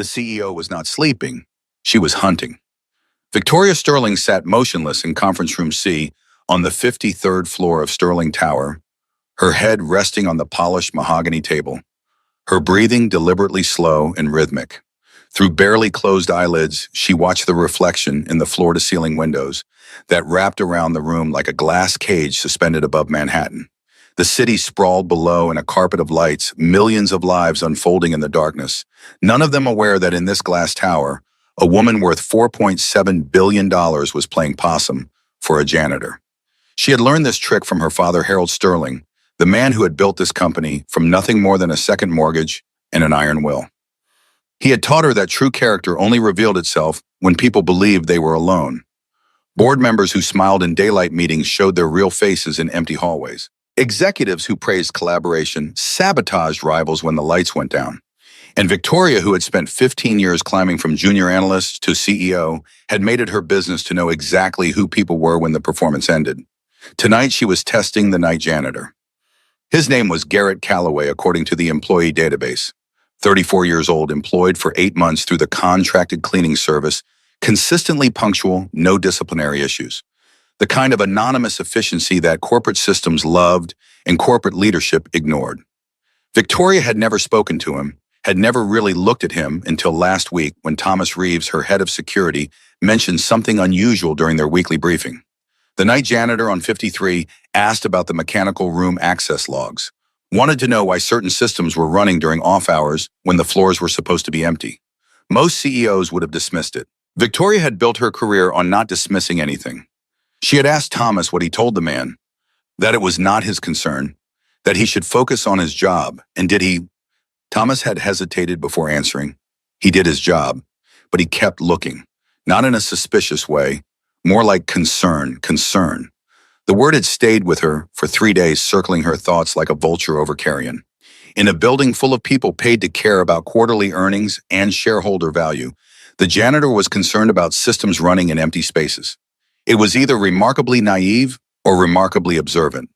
The CEO was not sleeping. She was hunting. Victoria Sterling sat motionless in conference room C on the 53rd floor of Sterling Tower, her head resting on the polished mahogany table, her breathing deliberately slow and rhythmic. Through barely closed eyelids, she watched the reflection in the floor-to-ceiling windows that wrapped around the room like a glass cage suspended above Manhattan. The city sprawled below in a carpet of lights, millions of lives unfolding in the darkness, none of them aware that in this glass tower, a woman worth $4.7 billion was playing possum for a janitor. She had learned this trick from her father, Harold Sterling, the man who had built this company from nothing more than a second mortgage and an iron will. He had taught her that true character only revealed itself when people believed they were alone. Board members who smiled in daylight meetings showed their real faces in empty hallways. Executives who praised collaboration sabotaged rivals when the lights went down. And Victoria, who had spent 15 years climbing from junior analyst to CEO, had made it her business to know exactly who people were when the performance ended. Tonight, she was testing the night janitor. His name was Garrett Calloway, according to the employee database. 34 years old, employed for 8 months through the contracted cleaning service, consistently punctual, no disciplinary issues. The kind of anonymous efficiency that corporate systems loved and corporate leadership ignored. Victoria had never spoken to him, had never really looked at him until last week when Thomas Reeves, her head of security, mentioned something unusual during their weekly briefing. The night janitor on 53 asked about the mechanical room access logs, wanted to know why certain systems were running during off hours when the floors were supposed to be empty. Most CEOs would have dismissed it. Victoria had built her career on not dismissing anything. She had asked Thomas what he told the man, that it was not his concern, that he should focus on his job, and did he? Thomas had hesitated before answering. He did his job, but he kept looking, not in a suspicious way, more like concern. The word had stayed with her for 3 days, circling her thoughts like a vulture over carrion. In a building full of people paid to care about quarterly earnings and shareholder value, the janitor was concerned about systems running in empty spaces. It was either remarkably naive or remarkably observant.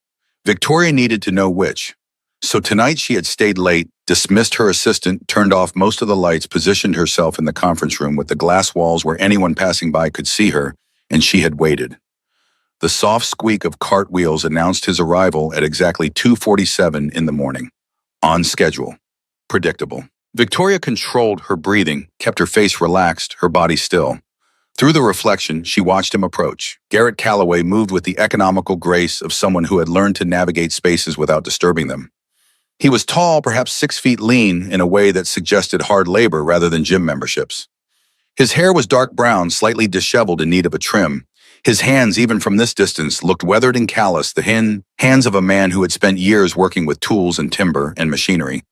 Victoria needed to know which. So tonight she had stayed late, dismissed her assistant, turned off most of the lights, positioned herself in the conference room with the glass walls where anyone passing by could see her, and she had waited. The soft squeak of cartwheels announced his arrival at exactly 2:47 in the morning. On schedule. Predictable. Victoria controlled her breathing, kept her face relaxed, her body still. Through the reflection, she watched him approach. Garrett Calloway moved with the economical grace of someone who had learned to navigate spaces without disturbing them. He was tall, perhaps 6 feet, lean in a way that suggested hard labor rather than gym memberships. His hair was dark brown, slightly disheveled in need of a trim. His hands, even from this distance, looked weathered and calloused, the hands of a man who had spent years working with tools and timber and machinery.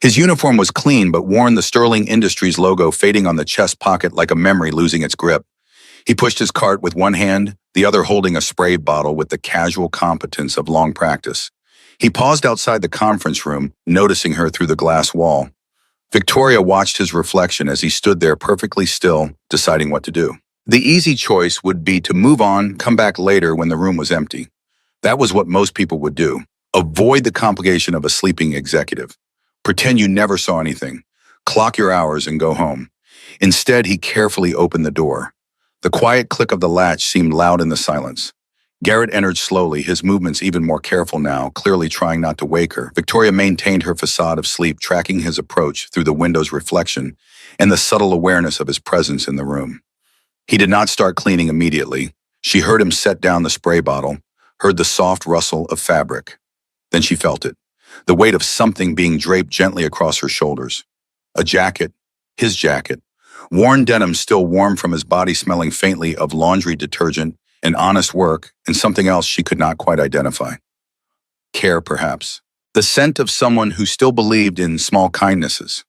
His uniform was clean but worn, the Sterling Industries logo fading on the chest pocket like a memory losing its grip. He pushed his cart with one hand, the other holding a spray bottle with the casual competence of long practice. He paused outside the conference room, noticing her through the glass wall. Victoria watched his reflection as he stood there perfectly still, deciding what to do. The easy choice would be to move on, come back later when the room was empty. That was what most people would do. Avoid the complication of a sleeping executive. Pretend you never saw anything. Clock your hours and go home. Instead, he carefully opened the door. The quiet click of the latch seemed loud in the silence. Garrett entered slowly, his movements even more careful now, clearly trying not to wake her. Victoria maintained her facade of sleep, tracking his approach through the window's reflection and the subtle awareness of his presence in the room. He did not start cleaning immediately. She heard him set down the spray bottle, heard the soft rustle of fabric. Then she felt it, the weight of something being draped gently across her shoulders. A jacket, his jacket, worn denim still warm from his body, smelling faintly of laundry detergent and honest work, and something else she could not quite identify. Care, perhaps. The scent of someone who still believed in small kindnesses.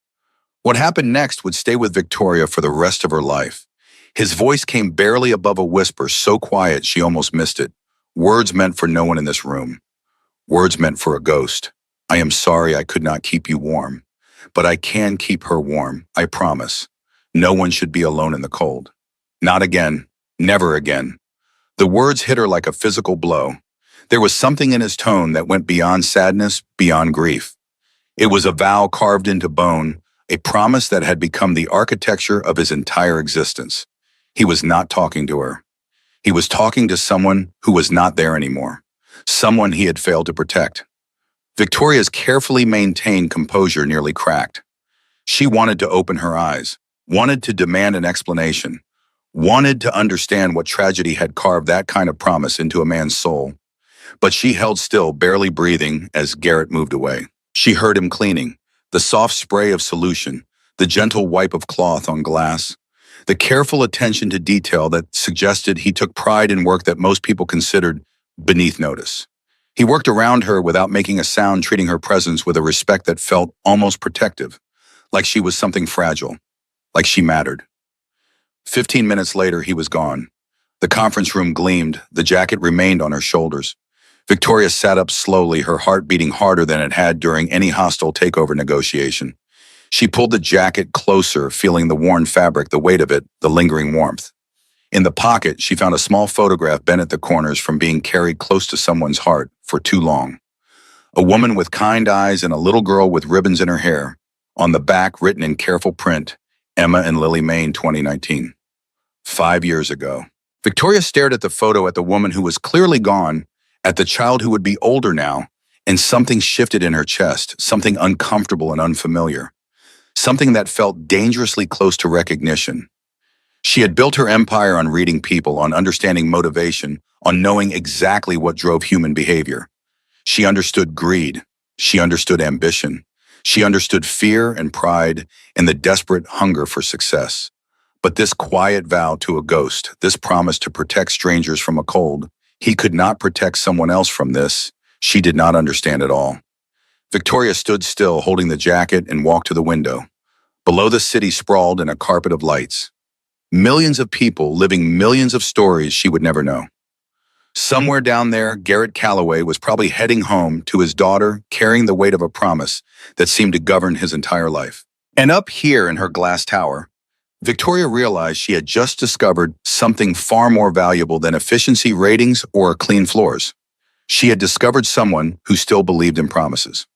What happened next would stay with Victoria for the rest of her life. His voice came barely above a whisper, so quiet she almost missed it. Words meant for no one in this room. Words meant for a ghost. I am sorry I could not keep you warm, but I can keep her warm, I promise. No one should be alone in the cold. Not again. Never again. The words hit her like a physical blow. There was something in his tone that went beyond sadness, beyond grief. It was a vow carved into bone, a promise that had become the architecture of his entire existence. He was not talking to her. He was talking to someone who was not there anymore, someone he had failed to protect. Victoria's carefully maintained composure nearly cracked. She wanted to open her eyes, wanted to demand an explanation, wanted to understand what tragedy had carved that kind of promise into a man's soul. But she held still, barely breathing, as Garrett moved away. She heard him cleaning, the soft spray of solution, the gentle wipe of cloth on glass, the careful attention to detail that suggested he took pride in work that most people considered beneath notice. He worked around her without making a sound, treating her presence with a respect that felt almost protective, like she was something fragile, like she mattered. 15 minutes later, he was gone. The conference room gleamed, the jacket remained on her shoulders. Victoria sat up slowly, her heart beating harder than it had during any hostile takeover negotiation. She pulled the jacket closer, feeling the worn fabric, the weight of it, the lingering warmth. In the pocket, she found a small photograph bent at the corners from being carried close to someone's heart for too long. A woman with kind eyes and a little girl with ribbons in her hair. On the back, written in careful print, Emma and Lily Main, 2019. 5 years ago. Victoria stared at the photo, at the woman who was clearly gone, at the child who would be older now, and something shifted in her chest, something uncomfortable and unfamiliar, something that felt dangerously close to recognition. She had built her empire on reading people, on understanding motivation, on knowing exactly what drove human behavior. She understood greed. She understood ambition. She understood fear and pride and the desperate hunger for success. But this quiet vow to a ghost, this promise to protect strangers from a cold, he could not protect someone else from this. She did not understand at all. Victoria stood still, holding the jacket, and walked to the window. Below, the city sprawled in a carpet of lights. Millions of people living millions of stories she would never know. Somewhere down there, Garrett Calloway was probably heading home to his daughter, carrying the weight of a promise that seemed to govern his entire life. And up here in her glass tower, Victoria realized she had just discovered something far more valuable than efficiency ratings or clean floors. She had discovered someone who still believed in promises.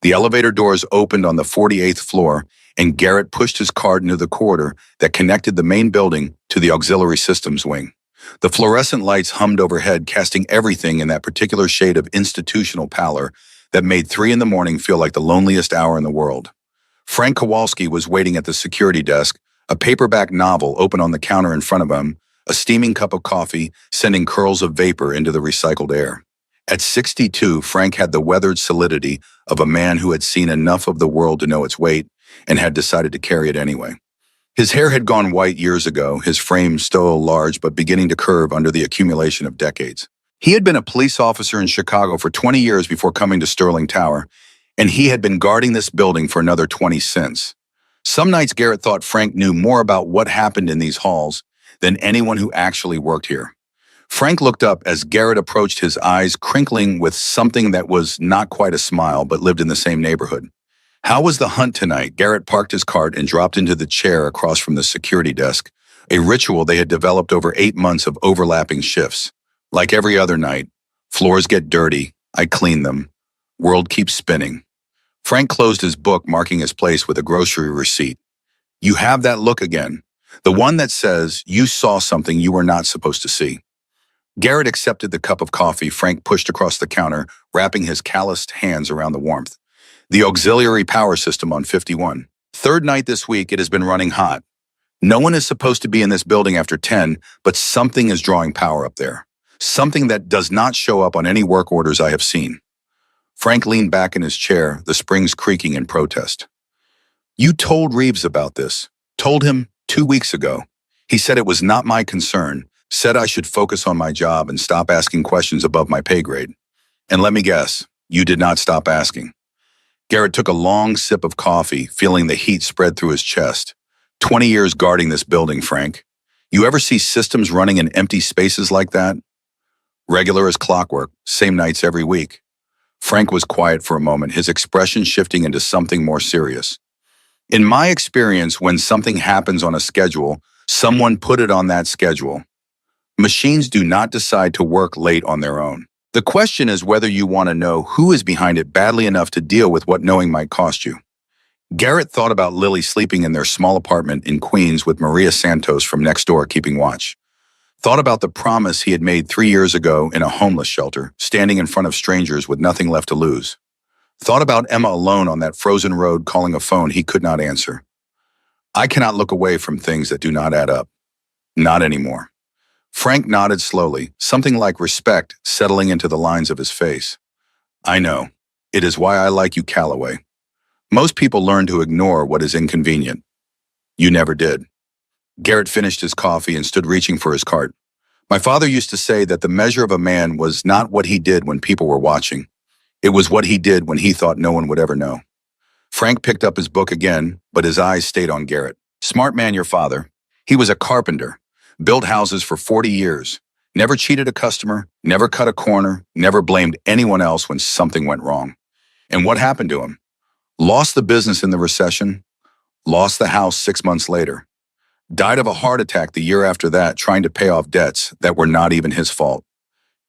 The elevator doors opened on the 48th floor, and Garrett pushed his cart into the corridor that connected the main building to the auxiliary systems wing. The fluorescent lights hummed overhead, casting everything in that particular shade of institutional pallor that made 3 in the morning feel like the loneliest hour in the world. Frank Kowalski was waiting at the security desk, a paperback novel open on the counter in front of him, a steaming cup of coffee sending curls of vapor into the recycled air. At 62, Frank had the weathered solidity of a man who had seen enough of the world to know its weight and had decided to carry it anyway. His hair had gone white years ago, his frame still large but beginning to curve under the accumulation of decades. He had been a police officer in Chicago for 20 years before coming to Sterling Tower, and he had been guarding this building for another 20 since. Some nights Garrett thought Frank knew more about what happened in these halls than anyone who actually worked here. Frank looked up as Garrett approached, his eyes crinkling with something that was not quite a smile but lived in the same neighborhood. How was the hunt tonight? Garrett parked his cart and dropped into the chair across from the security desk, a ritual they had developed over 8 months of overlapping shifts. Like every other night, floors get dirty, I clean them, world keeps spinning. Frank closed his book, marking his place with a grocery receipt. You have that look again, the one that says you saw something you were not supposed to see. Garrett accepted the cup of coffee Frank pushed across the counter, wrapping his calloused hands around the warmth. The auxiliary power system on 51. Third night this week, it has been running hot. No one is supposed to be in this building after 10, but something is drawing power up there. Something that does not show up on any work orders I have seen. Frank leaned back in his chair, the springs creaking in protest. You told Reeves about this. Told him 2 weeks ago. He said it was not my concern, said I should focus on my job and stop asking questions above my pay grade. And let me guess, you did not stop asking. Garrett took a long sip of coffee, feeling the heat spread through his chest. 20 years guarding this building, Frank. You ever see systems running in empty spaces like that? Regular as clockwork, same nights every week. Frank was quiet for a moment, his expression shifting into something more serious. In my experience, when something happens on a schedule, someone put it on that schedule. Machines do not decide to work late on their own. The question is whether you want to know who is behind it badly enough to deal with what knowing might cost you. Garrett thought about Lily sleeping in their small apartment in Queens with Maria Santos from next door keeping watch. Thought about the promise he had made 3 years ago in a homeless shelter, standing in front of strangers with nothing left to lose. Thought about Emma alone on that frozen road calling a phone he could not answer. I cannot look away from things that do not add up. Not anymore. Frank nodded slowly, something like respect settling into the lines of his face. I know. It is why I like you, Calloway. Most people learn to ignore what is inconvenient. You never did. Garrett finished his coffee and stood reaching for his cart. My father used to say that the measure of a man was not what he did when people were watching. It was what he did when he thought no one would ever know. Frank picked up his book again, but his eyes stayed on Garrett. Smart man, your father. He was a carpenter, built houses for 40 years, never cheated a customer, never cut a corner, never blamed anyone else when something went wrong. And what happened to him? Lost the business in the recession, lost the house 6 months later, died of a heart attack the year after that trying to pay off debts that were not even his fault.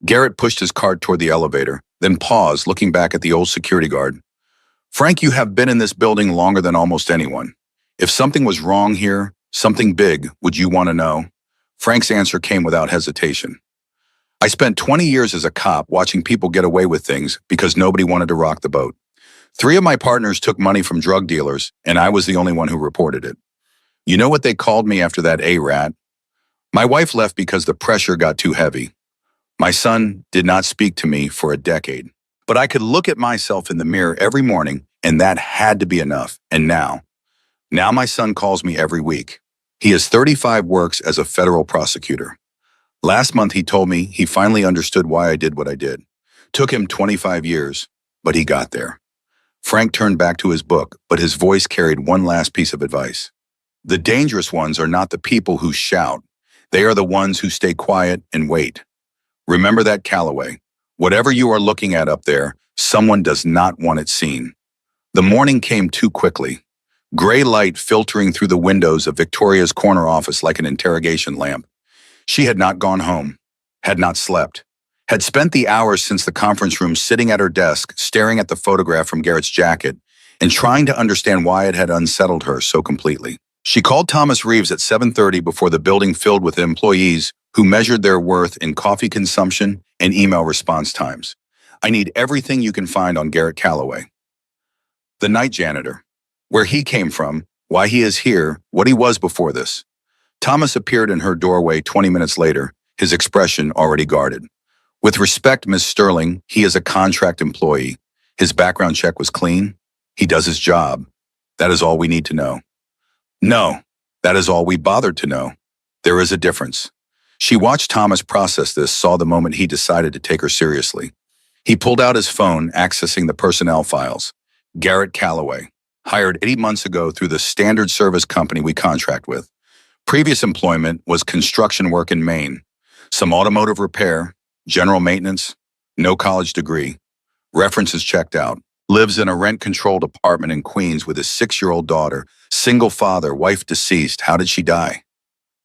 Garrett pushed his cart toward the elevator, then paused, looking back at the old security guard. Frank, you have been in this building longer than almost anyone. If something was wrong here, something big, would you want to know? Frank's answer came without hesitation. I spent 20 years as a cop watching people get away with things because nobody wanted to rock the boat. 3 of my partners took money from drug dealers, and I was the only one who reported it. You know what they called me after that, A-rat? My wife left because the pressure got too heavy. My son did not speak to me for a decade. But I could look at myself in the mirror every morning, and that had to be enough. And now my son calls me every week. He is 35, works as a federal prosecutor. Last month he told me he finally understood why I did what I did. Took him 25 years, but he got there. Frank turned back to his book, but his voice carried one last piece of advice. The dangerous ones are not the people who shout. They are the ones who stay quiet and wait. Remember that, Calloway. Whatever you are looking at up there, someone does not want it seen. The morning came too quickly. Gray light filtering through the windows of Victoria's corner office like an interrogation lamp. She had not gone home, had not slept, had spent the hours since the conference room sitting at her desk, staring at the photograph from Garrett's jacket and trying to understand why it had unsettled her so completely. She called Thomas Reeves at 7:30 before the building filled with employees who measured their worth in coffee consumption and email response times. I need everything you can find on Garrett Calloway. The night janitor. Where he came from, why he is here, what he was before this. Thomas appeared in her doorway 20 minutes later, his expression already guarded. With respect, Miss Sterling, he is a contract employee. His background check was clean. He does his job. That is all we need to know. No, that is all we bothered to know. There is a difference. She watched Thomas process this, saw the moment he decided to take her seriously. He pulled out his phone, accessing the personnel files. Garrett Calloway, hired 8 months ago through the standard service company we contract with. Previous employment was construction work in Maine. Some automotive repair, general maintenance, no college degree. References checked out. Lives in a rent-controlled apartment in Queens with his 6-year-old daughter. Single father, wife deceased. How did she die?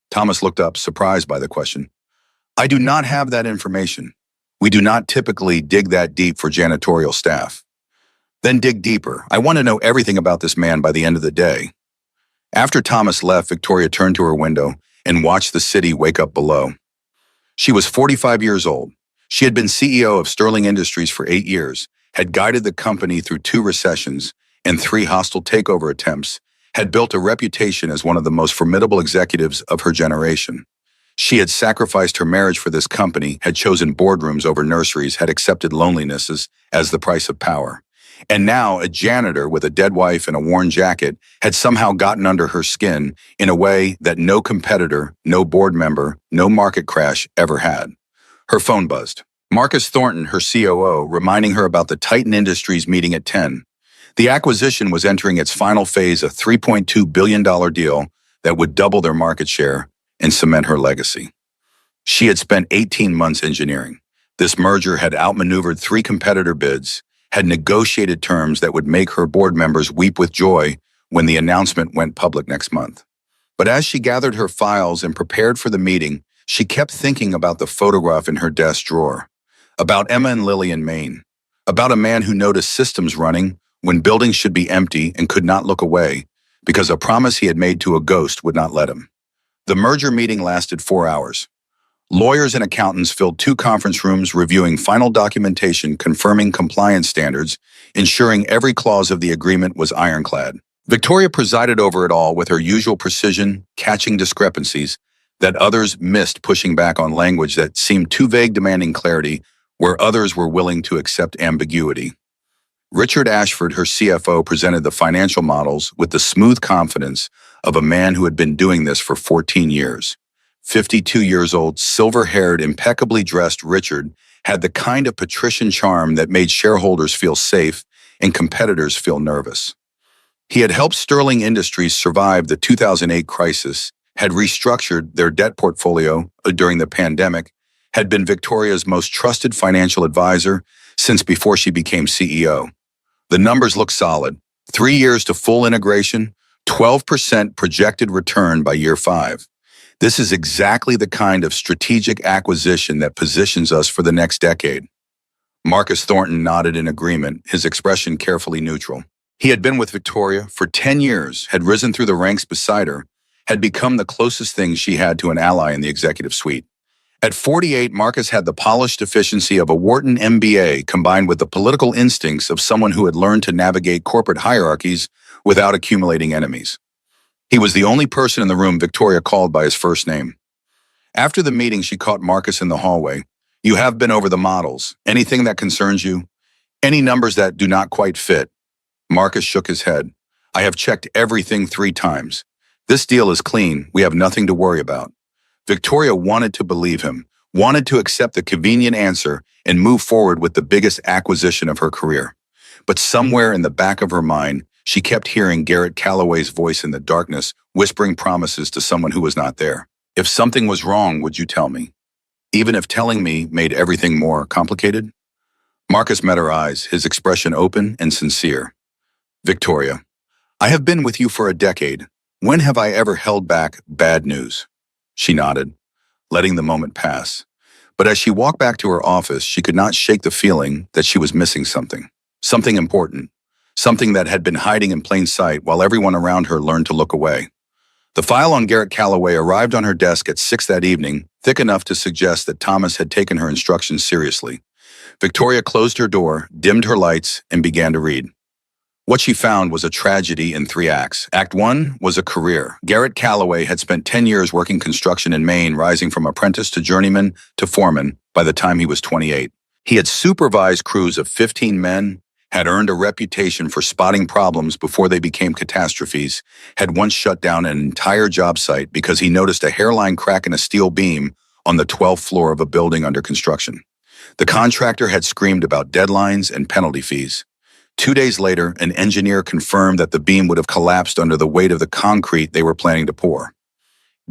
Thomas looked up, surprised by the question. I do not have that information. We do not typically dig that deep for janitorial staff. Then dig deeper. I want to know everything about this man by the end of the day. After Thomas left, Victoria turned to her window and watched the city wake up below. She was 45 years old. She had been CEO of Sterling Industries for 8 years, had guided the company through 2 recessions and 3 hostile takeover attempts, had built a reputation as one of the most formidable executives of her generation. She had sacrificed her marriage for this company, had chosen boardrooms over nurseries, had accepted loneliness as the price of power. And now a janitor with a dead wife and a worn jacket had somehow gotten under her skin in a way that no competitor, no board member, no market crash ever had. Her phone buzzed. Marcus Thornton, her COO, reminding her about the Titan Industries meeting at 10. The acquisition was entering its final phase, a $3.2 billion deal that would double their market share and cement her legacy. She had spent 18 months engineering. This merger had outmaneuvered 3 competitor bids, had negotiated terms that would make her board members weep with joy when the announcement went public next month. But as she gathered her files and prepared for the meeting, she kept thinking about the photograph in her desk drawer, about Emma and Lily in Maine, about a man who noticed systems running when buildings should be empty and could not look away, because a promise he had made to a ghost would not let him. The merger meeting lasted 4 hours. Lawyers and accountants filled 2 conference rooms reviewing final documentation confirming compliance standards, ensuring every clause of the agreement was ironclad. Victoria presided over it all with her usual precision, catching discrepancies that others missed, pushing back on language that seemed too vague, demanding clarity where others were willing to accept ambiguity. Richard Ashford, her CFO, presented the financial models with the smooth confidence of a man who had been doing this for 14 years. 52 years old, silver-haired, impeccably dressed Richard had the kind of patrician charm that made shareholders feel safe and competitors feel nervous. He had helped Sterling Industries survive the 2008 crisis, had restructured their debt portfolio during the pandemic, had been Victoria's most trusted financial advisor since before she became CEO. The numbers look solid. 3 years to full integration, 12% projected return by year 5. This is exactly the kind of strategic acquisition that positions us for the next decade. Marcus Thornton nodded in agreement, his expression carefully neutral. He had been with Victoria for 10 years, had risen through the ranks beside her, had become the closest thing she had to an ally in the executive suite. At 48, Marcus had the polished efficiency of a Wharton MBA combined with the political instincts of someone who had learned to navigate corporate hierarchies without accumulating enemies. He was the only person in the room Victoria called by his first name. After the meeting, she caught Marcus in the hallway. "You have been over the models. Anything that concerns you? Any numbers that do not quite fit?" Marcus shook his head. "I have checked everything 3 times. This deal is clean. We have nothing to worry about." Victoria wanted to believe him, wanted to accept the convenient answer and move forward with the biggest acquisition of her career. But somewhere in the back of her mind, she kept hearing Garrett Calloway's voice in the darkness, whispering promises to someone who was not there. "If something was wrong, would you tell me? Even if telling me made everything more complicated?" Marcus met her eyes, his expression open and sincere. "Victoria, I have been with you for a decade. When have I ever held back bad news?" She nodded, letting the moment pass. But as she walked back to her office, she could not shake the feeling that she was missing something. Something important. Something that had been hiding in plain sight while everyone around her learned to look away. The file on Garrett Calloway arrived on her desk at 6 that evening, thick enough to suggest that Thomas had taken her instructions seriously. Victoria closed her door, dimmed her lights, and began to read. What she found was a tragedy in 3 acts. Act 1 was a career. Garrett Calloway had spent 10 years working construction in Maine, rising from apprentice to journeyman to foreman by the time he was 28. He had supervised crews of 15 men, had earned a reputation for spotting problems before they became catastrophes, had once shut down an entire job site because he noticed a hairline crack in a steel beam on the 12th floor of a building under construction. The contractor had screamed about deadlines and penalty fees. 2 days later, an engineer confirmed that the beam would have collapsed under the weight of the concrete they were planning to pour.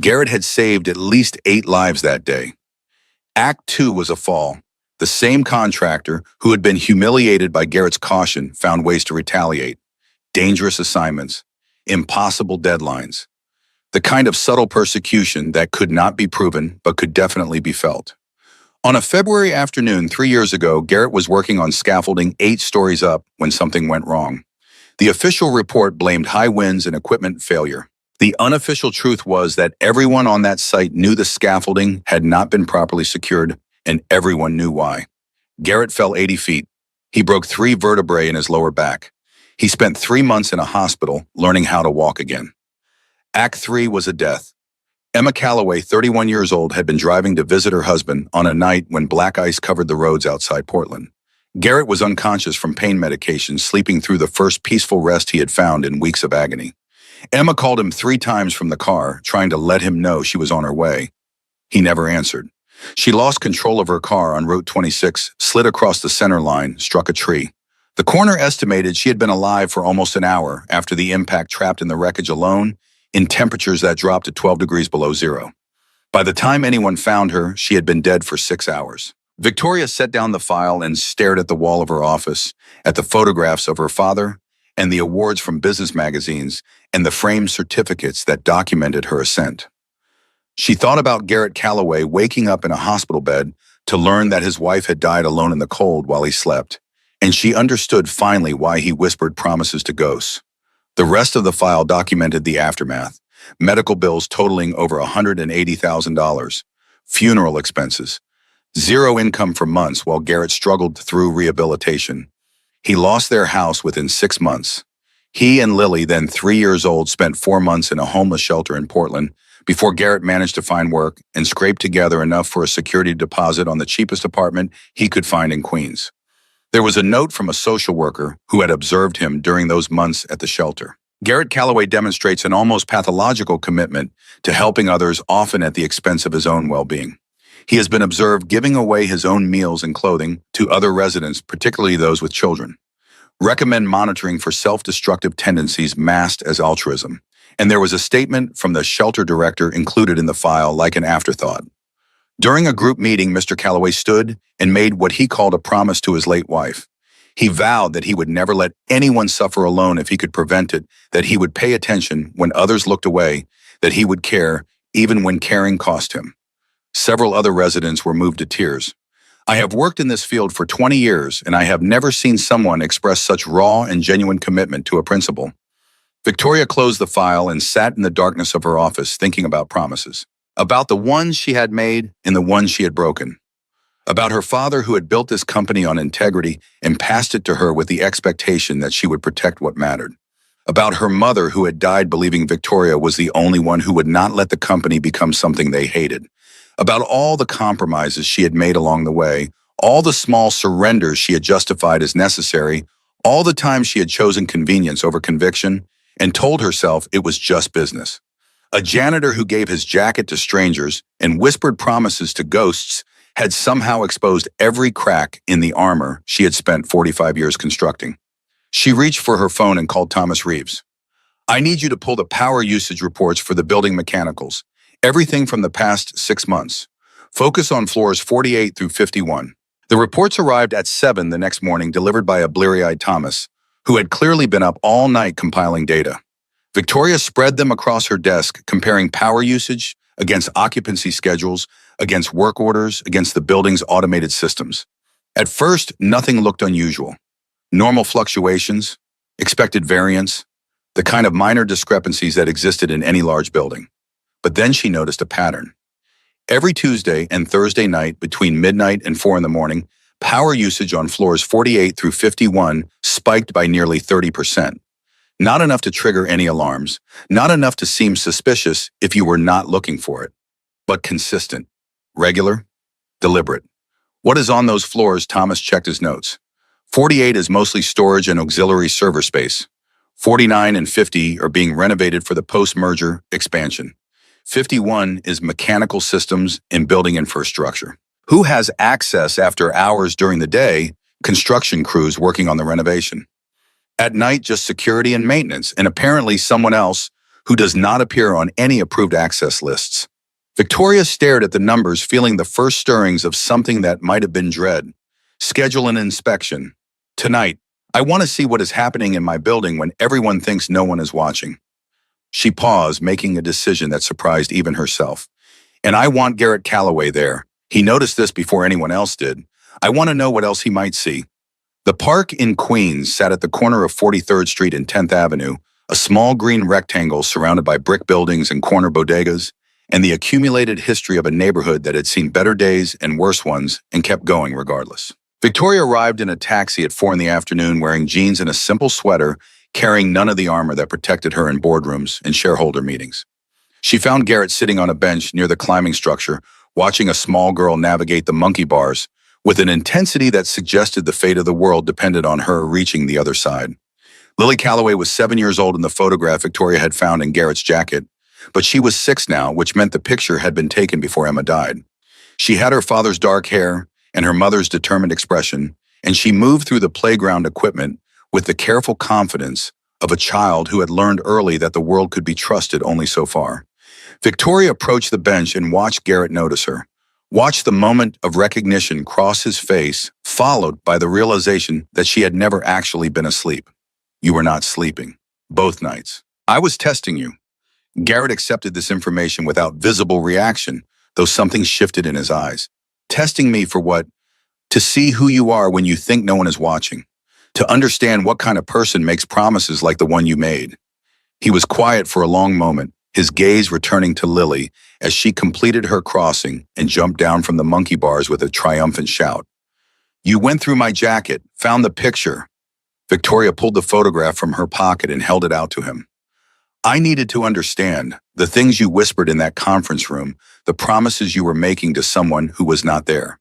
Garrett had saved at least 8 lives that day. Act 2 was a fall. The same contractor, who had been humiliated by Garrett's caution, found ways to retaliate. Dangerous assignments, impossible deadlines. The kind of subtle persecution that could not be proven but could definitely be felt. On a February afternoon 3 years ago, Garrett was working on scaffolding 8 stories up when something went wrong. The official report blamed high winds and equipment failure. The unofficial truth was that everyone on that site knew the scaffolding had not been properly secured, and everyone knew why. Garrett fell 80 feet. He broke 3 vertebrae in his lower back. He spent 3 months in a hospital learning how to walk again. Act 3 was a death. Emma Calloway, 31 years old, had been driving to visit her husband on a night when black ice covered the roads outside Portland. Garrett was unconscious from pain medication, sleeping through the first peaceful rest he had found in weeks of agony. Emma called him 3 times from the car, trying to let him know she was on her way. He never answered. She lost control of her car on Route 26, slid across the center line, struck a tree. The coroner estimated she had been alive for almost an hour after the impact, trapped in the wreckage alone, in temperatures that dropped to 12 degrees below zero. By the time anyone found her, she had been dead for 6 hours. Victoria set down the file and stared at the wall of her office, at the photographs of her father, and the awards from business magazines, and the framed certificates that documented her ascent. She thought about Garrett Calloway waking up in a hospital bed to learn that his wife had died alone in the cold while he slept, and she understood finally why he whispered promises to ghosts. The rest of the file documented the aftermath: medical bills totaling over $180,000, funeral expenses, zero income for months while Garrett struggled through rehabilitation. He lost their house within 6 months. He and Lily, then 3 years old, spent 4 months in a homeless shelter in Portland before Garrett managed to find work and scrape together enough for a security deposit on the cheapest apartment he could find in Queens. There was a note from a social worker who had observed him during those months at the shelter. Garrett Calloway demonstrates an almost pathological commitment to helping others, often at the expense of his own well-being. He has been observed giving away his own meals and clothing to other residents, particularly those with children. Recommend monitoring for self-destructive tendencies masked as altruism. And there was a statement from the shelter director included in the file like an afterthought. During a group meeting, Mr. Calloway stood and made what he called a promise to his late wife. He vowed that he would never let anyone suffer alone if he could prevent it, that he would pay attention when others looked away, that he would care even when caring cost him. Several other residents were moved to tears. I have worked in this field for 20 years, and I have never seen someone express such raw and genuine commitment to a principle. Victoria closed the file and sat in the darkness of her office thinking about promises. About the ones she had made and the ones she had broken. About her father who had built this company on integrity and passed it to her with the expectation that she would protect what mattered. About her mother who had died believing Victoria was the only one who would not let the company become something they hated. About all the compromises she had made along the way, all the small surrenders she had justified as necessary, all the times she had chosen convenience over conviction and told herself it was just business. A janitor who gave his jacket to strangers and whispered promises to ghosts had somehow exposed every crack in the armor she had spent 45 years constructing. She reached for her phone and called Thomas Reeves. I need you to pull the power usage reports for the building mechanicals, everything from the past 6 months. Focus on floors 48 through 51. The reports arrived at 7 the next morning, delivered by a bleary-eyed Thomas, who had clearly been up all night compiling data. Victoria spread them across her desk, comparing power usage against occupancy schedules, against work orders, against the building's automated systems. At first, nothing looked unusual. Normal fluctuations, expected variance, the kind of minor discrepancies that existed in any large building. But then she noticed a pattern. Every Tuesday and Thursday night between midnight and 4 in the morning, power usage on floors 48 through 51 spiked by nearly 30%. Not enough to trigger any alarms, not enough to seem suspicious if you were not looking for it, but consistent, regular, deliberate. What is on those floors? Thomas checked his notes. 48 is mostly storage and auxiliary server space. 49 and 50 are being renovated for the post-merger expansion. 51 is mechanical systems and building infrastructure. Who has access after hours during the day? Construction crews working on the renovation. At night, just security and maintenance, and apparently someone else who does not appear on any approved access lists. Victoria stared at the numbers, feeling the first stirrings of something that might have been dread. Schedule an inspection. Tonight, I want to see what is happening in my building when everyone thinks no one is watching. She paused, making a decision that surprised even herself. And I want Garrett Calloway there. He noticed this before anyone else did. I want to know what else he might see. The park in Queens sat at the corner of 43rd Street and 10th Avenue, a small green rectangle surrounded by brick buildings and corner bodegas, and the accumulated history of a neighborhood that had seen better days and worse ones and kept going regardless. Victoria arrived in a taxi at 4 in the afternoon wearing jeans and a simple sweater, carrying none of the armor that protected her in boardrooms and shareholder meetings. She found Garrett sitting on a bench near the climbing structure, watching a small girl navigate the monkey bars, with an intensity that suggested the fate of the world depended on her reaching the other side. Lily Calloway was 7 years old in the photograph Victoria had found in Garrett's jacket, but she was 6 now, which meant the picture had been taken before Emma died. She had her father's dark hair and her mother's determined expression, and she moved through the playground equipment with the careful confidence of a child who had learned early that the world could be trusted only so far. Victoria approached the bench and watched Garrett notice her. Watched the moment of recognition cross his face, followed by the realization that she had never actually been asleep. You were not sleeping. Both nights. I was testing you. Garrett accepted this information without visible reaction, though something shifted in his eyes. Testing me for what? To see who you are when you think no one is watching. To understand what kind of person makes promises like the one you made. He was quiet for a long moment, his gaze returning to Lily as she completed her crossing and jumped down from the monkey bars with a triumphant shout. You went through my jacket, found the picture. Victoria pulled the photograph from her pocket and held it out to him. I needed to understand the things you whispered in that conference room, the promises you were making to someone who was not there.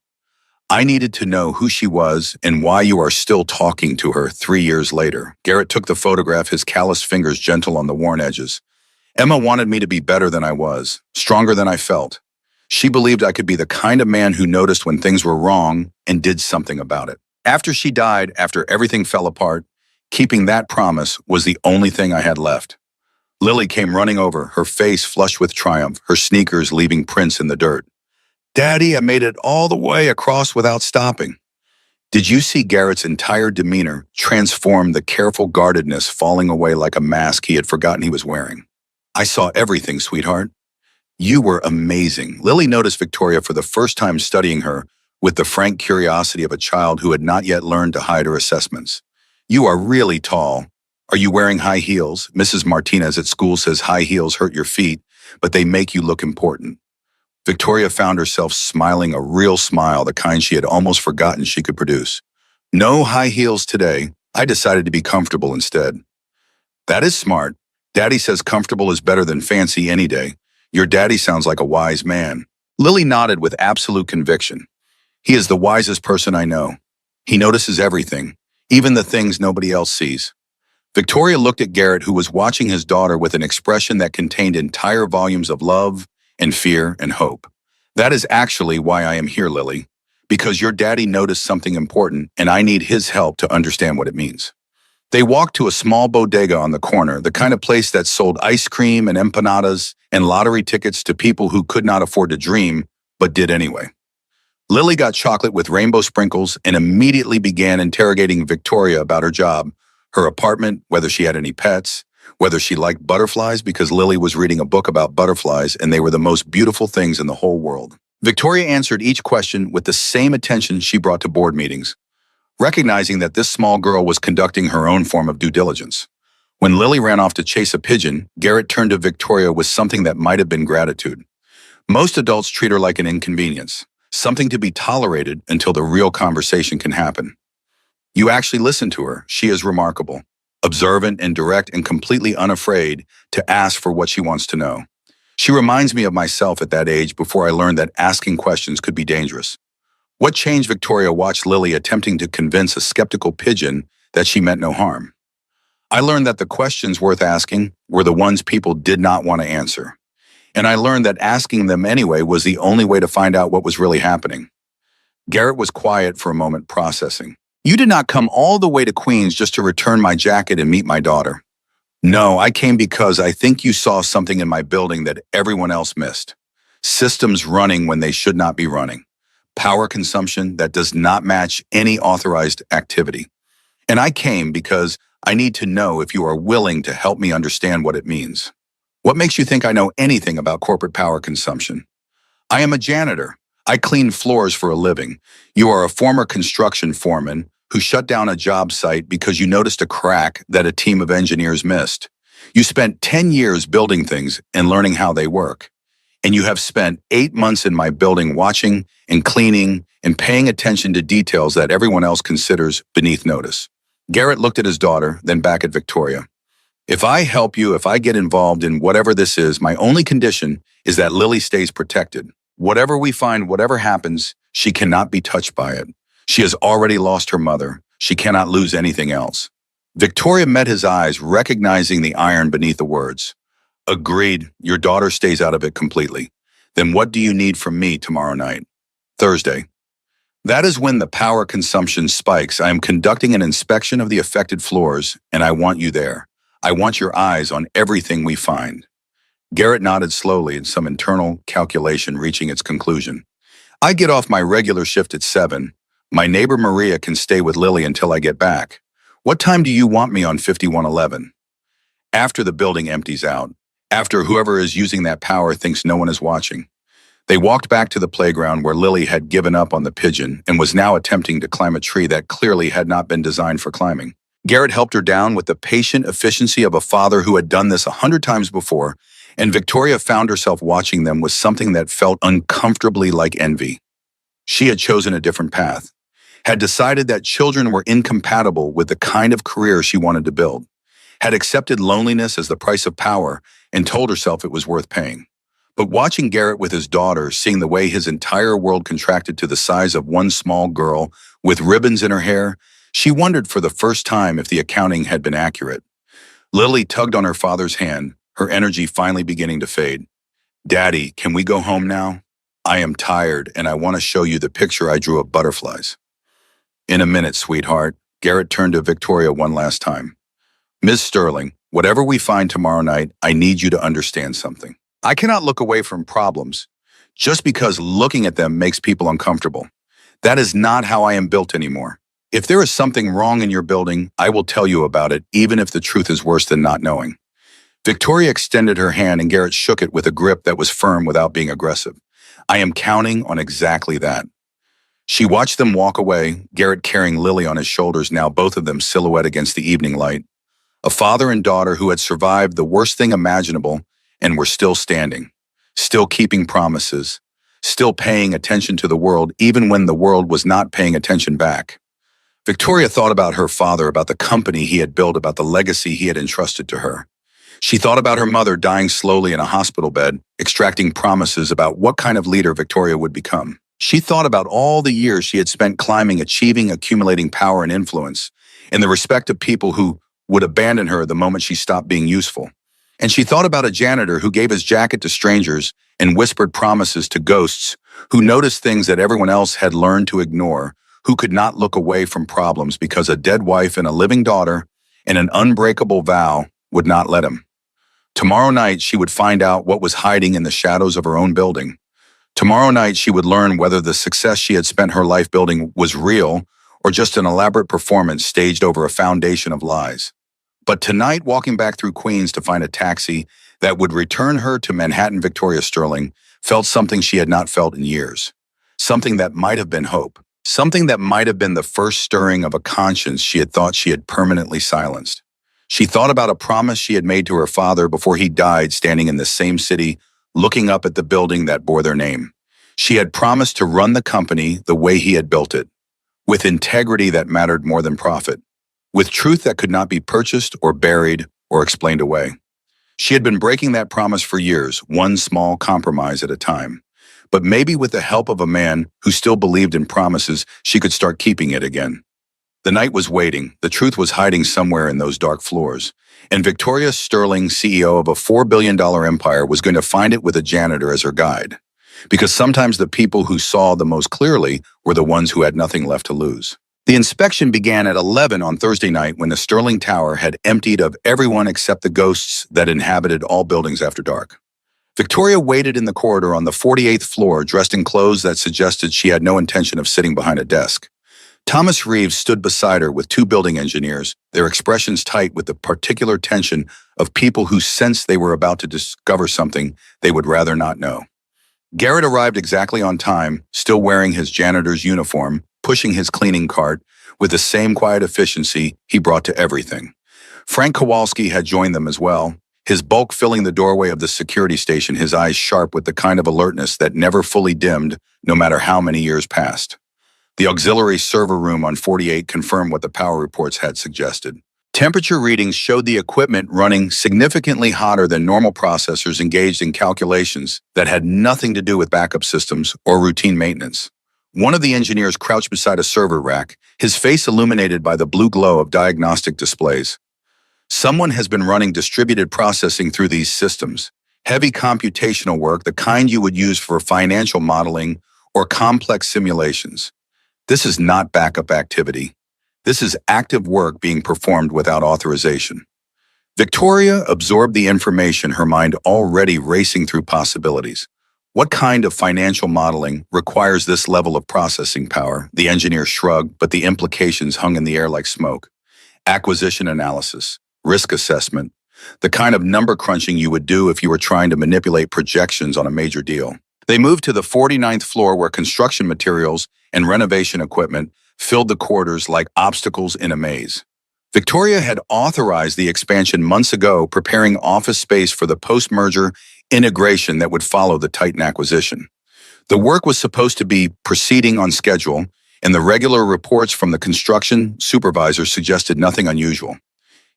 I needed to know who she was and why you are still talking to her 3 years later. Garrett took the photograph, his calloused fingers gentle on the worn edges. Emma wanted me to be better than I was, stronger than I felt. She believed I could be the kind of man who noticed when things were wrong and did something about it. After she died, after everything fell apart, keeping that promise was the only thing I had left. Lily came running over, her face flushed with triumph, her sneakers leaving prints in the dirt. Daddy, I made it all the way across without stopping. Did you see Garrett's entire demeanor transform, the careful guardedness falling away like a mask he had forgotten he was wearing? I saw everything, sweetheart. You were amazing. Lily noticed Victoria for the first time, studying her with the frank curiosity of a child who had not yet learned to hide her assessments. You are really tall. Are you wearing high heels? Mrs. Martinez at school says high heels hurt your feet, but they make you look important. Victoria found herself smiling a real smile, the kind she had almost forgotten she could produce. No high heels today. I decided to be comfortable instead. That is smart. Daddy says comfortable is better than fancy any day. Your daddy sounds like a wise man. Lily nodded with absolute conviction. He is the wisest person I know. He notices everything, even the things nobody else sees. Victoria looked at Garrett, who was watching his daughter with an expression that contained entire volumes of love and fear and hope. That is actually why I am here, Lily, because your daddy noticed something important and I need his help to understand what it means. They walked to a small bodega on the corner, the kind of place that sold ice cream and empanadas and lottery tickets to people who could not afford to dream, but did anyway. Lily got chocolate with rainbow sprinkles and immediately began interrogating Victoria about her job, her apartment, whether she had any pets, whether she liked butterflies, because Lily was reading a book about butterflies and they were the most beautiful things in the whole world. Victoria answered each question with the same attention she brought to board meetings, recognizing that this small girl was conducting her own form of due diligence. When Lily ran off to chase a pigeon, Garrett turned to Victoria with something that might have been gratitude. Most adults treat her like an inconvenience, something to be tolerated until the real conversation can happen. You actually listen to her. She is remarkable, observant and direct and completely unafraid to ask for what she wants to know. She reminds me of myself at that age before I learned that asking questions could be dangerous. What changed? Victoria watched Lily attempting to convince a skeptical pigeon that she meant no harm. I learned that the questions worth asking were the ones people did not want to answer. And I learned that asking them anyway was the only way to find out what was really happening. Garrett was quiet for a moment, processing. You did not come all the way to Queens just to return my jacket and meet my daughter. No, I came because I think you saw something in my building that everyone else missed. Systems running when they should not be running. Power consumption that does not match any authorized activity. And I came because I need to know if you are willing to help me understand what it means. What makes you think I know anything about corporate power consumption? I am a janitor. I clean floors for a living. You are a former construction foreman who shut down a job site because you noticed a crack that a team of engineers missed. You spent 10 years building things and learning how they work. And you have spent 8 months in my building watching and cleaning and paying attention to details that everyone else considers beneath notice. Garrett looked at his daughter, then back at Victoria. If I help you, if I get involved in whatever this is, my only condition is that Lily stays protected. Whatever we find, whatever happens, she cannot be touched by it. She has already lost her mother. She cannot lose anything else. Victoria met his eyes, recognizing the iron beneath the words. Agreed, your daughter stays out of it completely. Then what do you need from me tomorrow night? Thursday. That is when the power consumption spikes. I am conducting an inspection of the affected floors, and I want you there. I want your eyes on everything we find. Garrett nodded slowly in some internal calculation reaching its conclusion. I get off my regular shift at 7. My neighbor Maria can stay with Lily until I get back. What time do you want me on 5111? After the building empties out. After whoever is using that power thinks no one is watching. They walked back to the playground where Lily had given up on the pigeon and was now attempting to climb a tree that clearly had not been designed for climbing. Garrett helped her down with the patient efficiency of a father who had done this 100 times before, and Victoria found herself watching them with something that felt uncomfortably like envy. She had chosen a different path, had decided that children were incompatible with the kind of career she wanted to build, had accepted loneliness as the price of power, and told herself it was worth paying. But watching Garrett with his daughter, seeing the way his entire world contracted to the size of one small girl with ribbons in her hair, she wondered for the first time if the accounting had been accurate. Lily tugged on her father's hand, her energy finally beginning to fade. "Daddy, can we go home now? I am tired, and I want to show you the picture I drew of butterflies." "In a minute, sweetheart." Garrett turned to Victoria one last time. "Ms. Sterling, whatever we find tomorrow night, I need you to understand something. I cannot look away from problems just because looking at them makes people uncomfortable. That is not how I am built anymore. If there is something wrong in your building, I will tell you about it, even if the truth is worse than not knowing." Victoria extended her hand and Garrett shook it with a grip that was firm without being aggressive. "I am counting on exactly that." She watched them walk away, Garrett carrying Lily on his shoulders, now both of them silhouette against the evening light. A father and daughter who had survived the worst thing imaginable and were still standing, still keeping promises, still paying attention to the world even when the world was not paying attention back. Victoria thought about her father, about the company he had built, about the legacy he had entrusted to her. She thought about her mother dying slowly in a hospital bed, extracting promises about what kind of leader Victoria would become. She thought about all the years she had spent climbing, achieving, accumulating power and influence, and the respect of people who would abandon her the moment she stopped being useful. And she thought about a janitor who gave his jacket to strangers and whispered promises to ghosts, who noticed things that everyone else had learned to ignore, who could not look away from problems because a dead wife and a living daughter and an unbreakable vow would not let him. Tomorrow night, she would find out what was hiding in the shadows of her own building. Tomorrow night, she would learn whether the success she had spent her life building was real or just an elaborate performance staged over a foundation of lies. But tonight, walking back through Queens to find a taxi that would return her to Manhattan, Victoria Sterling felt something she had not felt in years. Something that might have been hope. Something that might have been the first stirring of a conscience she had thought she had permanently silenced. She thought about a promise she had made to her father before he died, standing in the same city, looking up at the building that bore their name. She had promised to run the company the way he had built it, with integrity that mattered more than profit, with truth that could not be purchased or buried or explained away. She had been breaking that promise for years, one small compromise at a time. But maybe with the help of a man who still believed in promises, she could start keeping it again. The night was waiting, the truth was hiding somewhere in those dark floors, and Victoria Sterling, CEO of a $4 billion empire, was going to find it with a janitor as her guide. Because sometimes the people who saw the most clearly were the ones who had nothing left to lose. The inspection began at 11 on Thursday night when the Sterling Tower had emptied of everyone except the ghosts that inhabited all buildings after dark. Victoria waited in the corridor on the 48th floor, dressed in clothes that suggested she had no intention of sitting behind a desk. Thomas Reeves stood beside her with two building engineers, their expressions tight with the particular tension of people who sensed they were about to discover something they would rather not know. Garrett arrived exactly on time, still wearing his janitor's uniform, pushing his cleaning cart with the same quiet efficiency he brought to everything. Frank Kowalski had joined them as well, his bulk filling the doorway of the security station, his eyes sharp with the kind of alertness that never fully dimmed, no matter how many years passed. The auxiliary server room on 48 confirmed what the power reports had suggested. Temperature readings showed the equipment running significantly hotter than normal processors engaged in calculations that had nothing to do with backup systems or routine maintenance. One of the engineers crouched beside a server rack, his face illuminated by the blue glow of diagnostic displays. Someone has been running distributed processing through these systems, heavy computational work, the kind you would use for financial modeling or complex simulations. This is not backup activity. This is active work being performed without authorization. Victoria absorbed the information, her mind already racing through possibilities. What kind of financial modeling requires this level of processing power? The engineer shrugged, but the implications hung in the air like smoke. Acquisition analysis, risk assessment, the kind of number crunching you would do if you were trying to manipulate projections on a major deal. They moved to the 49th floor where construction materials and renovation equipment filled the corridors like obstacles in a maze. Victoria had authorized the expansion months ago, preparing office space for the post-merger integration that would follow the Titan acquisition. The work was supposed to be proceeding on schedule, and the regular reports from the construction supervisor suggested nothing unusual.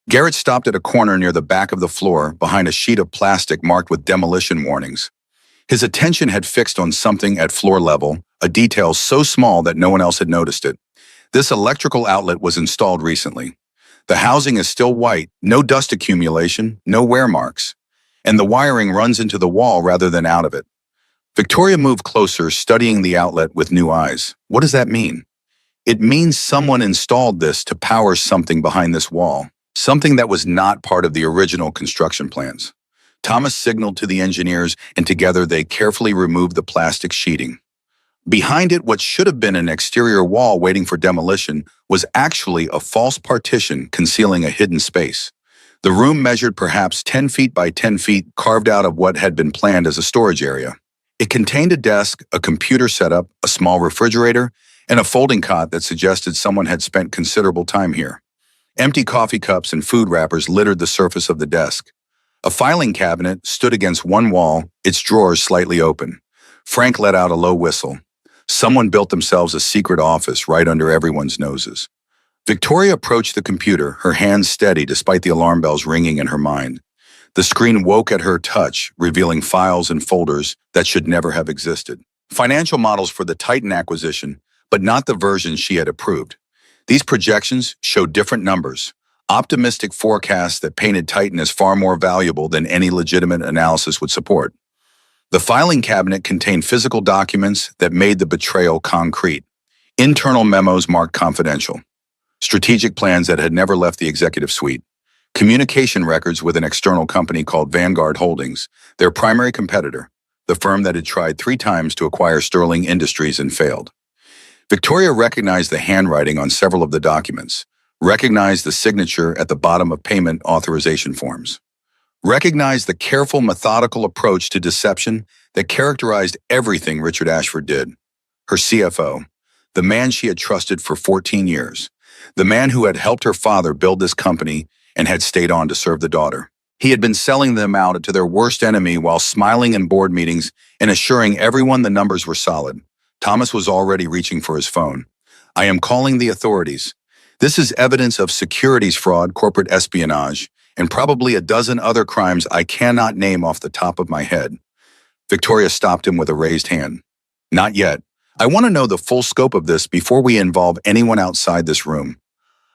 Garrett stopped at a corner near the back of the floor, behind a sheet of plastic marked with demolition warnings. His attention had fixed on something at floor level, a detail so small that no one else had noticed it. This electrical outlet was installed recently. The housing is still white, no dust accumulation, no wear marks, and the wiring runs into the wall rather than out of it. Victoria moved closer, studying the outlet with new eyes. What does that mean? It means someone installed this to power something behind this wall, something that was not part of the original construction plans. Thomas signaled to the engineers, and together they carefully removed the plastic sheeting. Behind it, what should have been an exterior wall waiting for demolition was actually a false partition concealing a hidden space. The room measured perhaps 10 feet by 10 feet, carved out of what had been planned as a storage area. It contained a desk, a computer setup, a small refrigerator, and a folding cot that suggested someone had spent considerable time here. Empty coffee cups and food wrappers littered the surface of the desk. A filing cabinet stood against one wall, its drawers slightly open. Frank let out a low whistle. Someone built themselves a secret office right under everyone's noses. Victoria approached the computer, her hands steady despite the alarm bells ringing in her mind. The screen woke at her touch, revealing files and folders that should never have existed. Financial models for the Titan acquisition, but not the versions she had approved. These projections showed different numbers, optimistic forecasts that painted Titan as far more valuable than any legitimate analysis would support. The filing cabinet contained physical documents that made the betrayal concrete, internal memos marked confidential, strategic plans that had never left the executive suite, communication records with an external company called Vanguard Holdings, their primary competitor, the firm that had tried 3 times to acquire Sterling Industries and failed. Victoria recognized the handwriting on several of the documents, recognized the signature at the bottom of payment authorization forms, recognized the careful, methodical approach to deception that characterized everything Richard Ashford did. Her CFO, the man she had trusted for 14 years, the man who had helped her father build this company and had stayed on to serve the daughter. He had been selling them out to their worst enemy while smiling in board meetings and assuring everyone the numbers were solid. Thomas was already reaching for his phone. "I am calling the authorities. This is evidence of securities fraud, corporate espionage, and probably a dozen other crimes I cannot name off the top of my head." Victoria stopped him with a raised hand. "Not yet. I want to know the full scope of this before we involve anyone outside this room.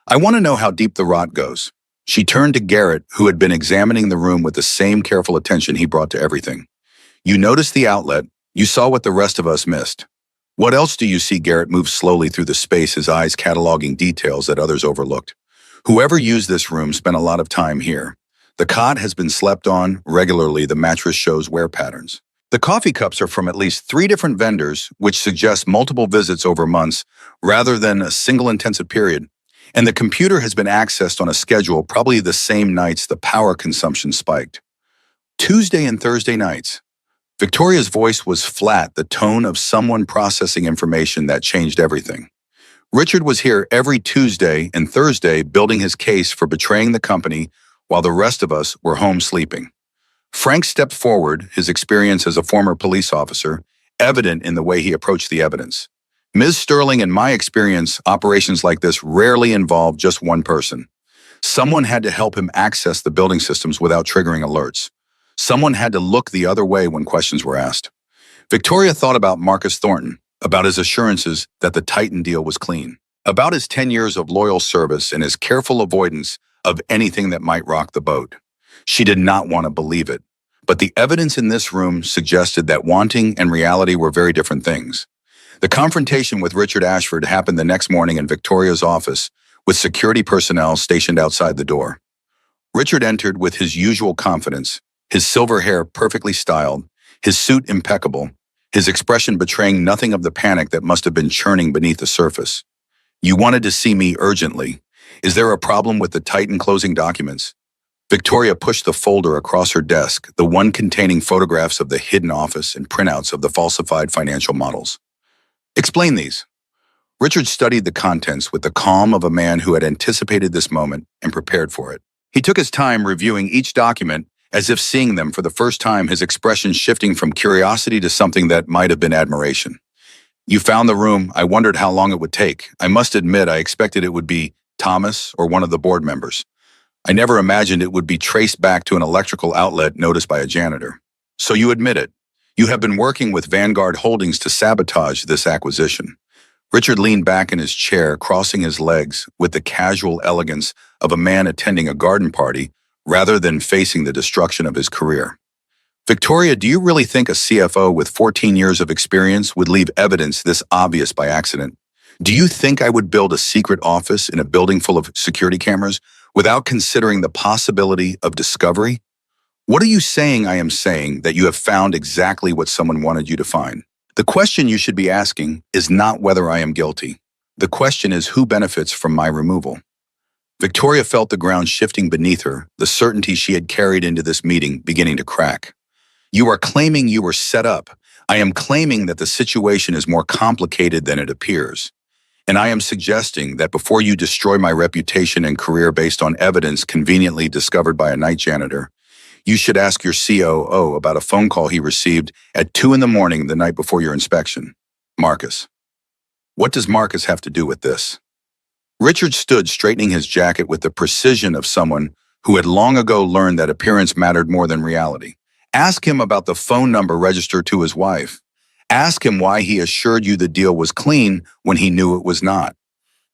I want to know how deep the rot goes." She turned to Garrett, who had been examining the room with the same careful attention he brought to everything. "You noticed the outlet. You saw what the rest of us missed. What else do you see?" Garrett moved slowly through the space, his eyes cataloging details that others overlooked. "Whoever used this room spent a lot of time here. The cot has been slept on regularly. The mattress shows wear patterns. The coffee cups are from at least 3 different vendors, which suggests multiple visits over months rather than a single intensive period. And the computer has been accessed on a schedule, probably the same nights the power consumption spiked. Tuesday and Thursday nights." Victoria's voice was flat, the tone of someone processing information that changed everything. "Richard was here every Tuesday and Thursday building his case for betraying the company while the rest of us were home sleeping." Frank stepped forward, his experience as a former police officer evident in the way he approached the evidence. "Ms. Sterling, in my experience, operations like this rarely involve just one person. Someone had to help him access the building systems without triggering alerts. Someone had to look the other way when questions were asked." Victoria thought about Marcus Thornton, about his assurances that the Titan deal was clean, about his 10 years of loyal service and his careful avoidance of anything that might rock the boat. She did not want to believe it, but the evidence in this room suggested that wanting and reality were very different things. The confrontation with Richard Ashford happened the next morning in Victoria's office, with security personnel stationed outside the door. Richard entered with his usual confidence, his silver hair perfectly styled, his suit impeccable, his expression betraying nothing of the panic that must have been churning beneath the surface. "You wanted to see me urgently. Is there a problem with the Titan closing documents?" Victoria pushed the folder across her desk, the one containing photographs of the hidden office and printouts of the falsified financial models. Explain these. Richard studied the contents with the calm of a man who had anticipated this moment and prepared for it. He took his time reviewing each document as if seeing them for the first time, his expression shifting from curiosity to something that might have been admiration. You found the room. I wondered how long it would take. I must admit I expected it would be Thomas or one of the board members. I never imagined it would be traced back to an electrical outlet noticed by a janitor. So you admit it. You have been working with Vanguard Holdings to sabotage this acquisition. Richard leaned back in his chair, crossing his legs with the casual elegance of a man attending a garden party rather than facing the destruction of his career. Victoria, do you really think a CFO with 14 years of experience would leave evidence this obvious by accident? Do you think I would build a secret office in a building full of security cameras without considering the possibility of discovery? What are you saying I am saying that you have found exactly what someone wanted you to find? The question you should be asking is not whether I am guilty. The question is who benefits from my removal. Victoria felt the ground shifting beneath her, the certainty she had carried into this meeting beginning to crack. You are claiming you were set up. I am claiming that the situation is more complicated than it appears. And I am suggesting that before you destroy my reputation and career based on evidence conveniently discovered by a night janitor, you should ask your COO about a phone call he received at 2 a.m. the night before your inspection. Marcus. What does Marcus have to do with this? Richard stood straightening his jacket with the precision of someone who had long ago learned that appearance mattered more than reality. Ask him about the phone number registered to his wife. Ask him why he assured you the deal was clean when he knew it was not.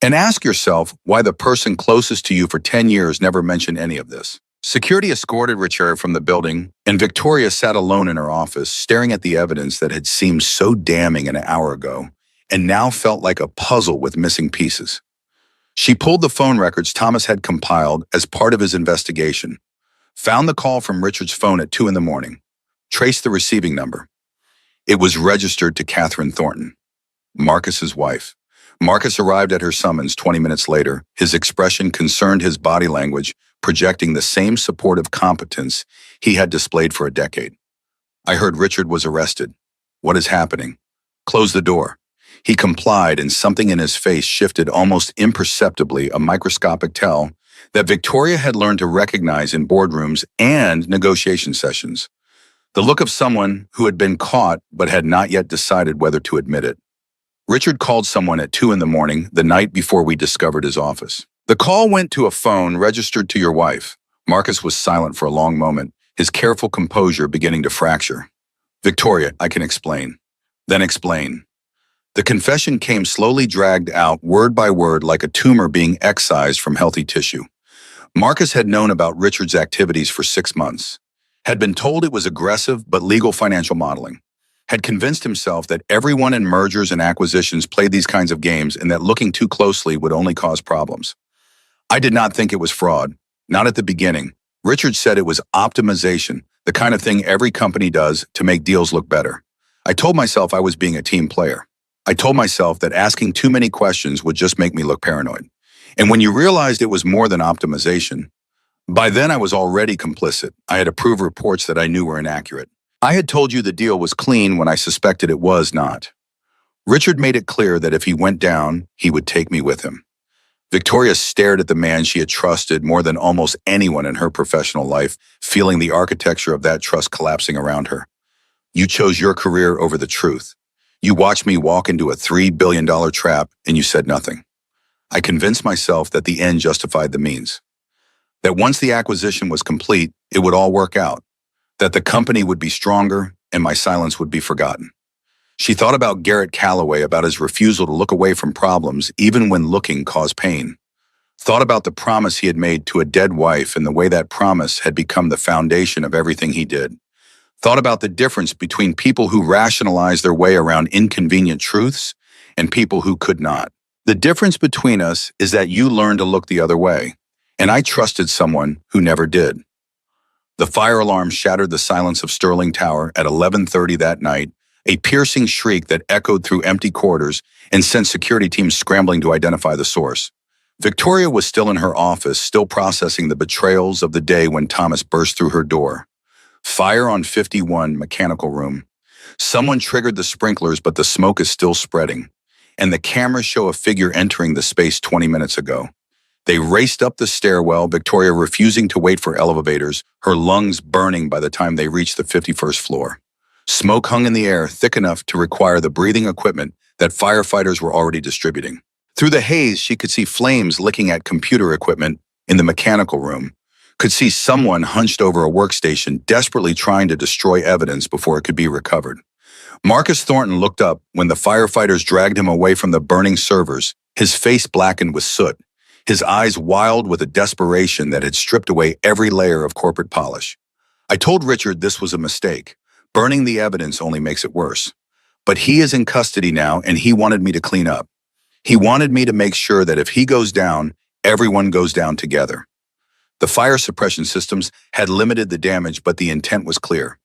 And ask yourself why the person closest to you for 10 years never mentioned any of this. Security escorted Richard from the building, and Victoria sat alone in her office, staring at the evidence that had seemed so damning an hour ago, and now felt like a puzzle with missing pieces. She pulled the phone records Thomas had compiled as part of his investigation, found the call from Richard's phone at 2 a.m, traced the receiving number. It was registered to Catherine Thornton, Marcus's wife. Marcus arrived at her summons 20 minutes later. His expression concerned his body language, projecting the same supportive competence he had displayed for a decade. I heard Richard was arrested. What is happening? Close the door. He complied, and something in his face shifted almost imperceptibly, a microscopic tell that Victoria had learned to recognize in boardrooms and negotiation sessions. The look of someone who had been caught but had not yet decided whether to admit it. Richard called someone at 2 a.m, the night before we discovered his office. The call went to a phone registered to your wife. Marcus was silent for a long moment, his careful composure beginning to fracture. Victoria, I can explain. Then explain. The confession came slowly dragged out, word by word, like a tumor being excised from healthy tissue. Marcus had known about Richard's activities for 6 months, had been told it was aggressive but legal financial modeling, had convinced himself that everyone in mergers and acquisitions played these kinds of games and that looking too closely would only cause problems. I did not think it was fraud, not at the beginning. Richard said it was optimization, the kind of thing every company does to make deals look better. I told myself I was being a team player. I told myself that asking too many questions would just make me look paranoid. And when you realized it was more than optimization, by then I was already complicit. I had approved reports that I knew were inaccurate. I had told you the deal was clean when I suspected it was not. Richard made it clear that if he went down, he would take me with him. Victoria stared at the man she had trusted more than almost anyone in her professional life, feeling the architecture of that trust collapsing around her. You chose your career over the truth. You watched me walk into a $3 billion trap, and you said nothing. I convinced myself that the end justified the means. That once the acquisition was complete, it would all work out. That the company would be stronger, and my silence would be forgotten. She thought about Garrett Calloway, about his refusal to look away from problems, even when looking caused pain. Thought about the promise he had made to a dead wife and the way that promise had become the foundation of everything he did. Thought about the difference between people who rationalize their way around inconvenient truths and people who could not. The difference between us is that you learned to look the other way, and I trusted someone who never did. The fire alarm shattered the silence of Sterling Tower at 11:30 that night, a piercing shriek that echoed through empty corridors and sent security teams scrambling to identify the source. Victoria was still in her office, still processing the betrayals of the day when Thomas burst through her door. Fire on 51, mechanical room. Someone triggered the sprinklers, but the smoke is still spreading. And the cameras show a figure entering the space 20 minutes ago. They raced up the stairwell, Victoria refusing to wait for elevators, her lungs burning by the time they reached the 51st floor. Smoke hung in the air, thick enough to require the breathing equipment that firefighters were already distributing. Through the haze, she could see flames licking at computer equipment in the mechanical room, could see someone hunched over a workstation desperately trying to destroy evidence before it could be recovered. Marcus Thornton looked up when the firefighters dragged him away from the burning servers, his face blackened with soot, his eyes wild with a desperation that had stripped away every layer of corporate polish. I told Richard this was a mistake. Burning the evidence only makes it worse. But he is in custody now, and he wanted me to clean up. He wanted me to make sure that if he goes down, everyone goes down together. The fire suppression systems had limited the damage, but the intent was clear.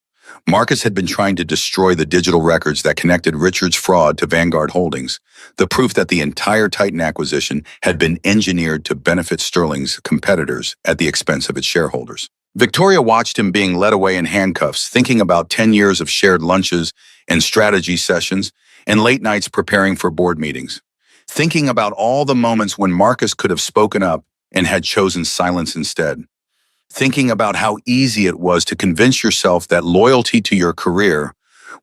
Marcus had been trying to destroy the digital records that connected Richard's fraud to Vanguard Holdings, the proof that the entire Titan acquisition had been engineered to benefit Sterling's competitors at the expense of its shareholders. Victoria watched him being led away in handcuffs, thinking about 10 years of shared lunches and strategy sessions and late nights preparing for board meetings. Thinking about all the moments when Marcus could have spoken up and had chosen silence instead. Thinking about how easy it was to convince yourself that loyalty to your career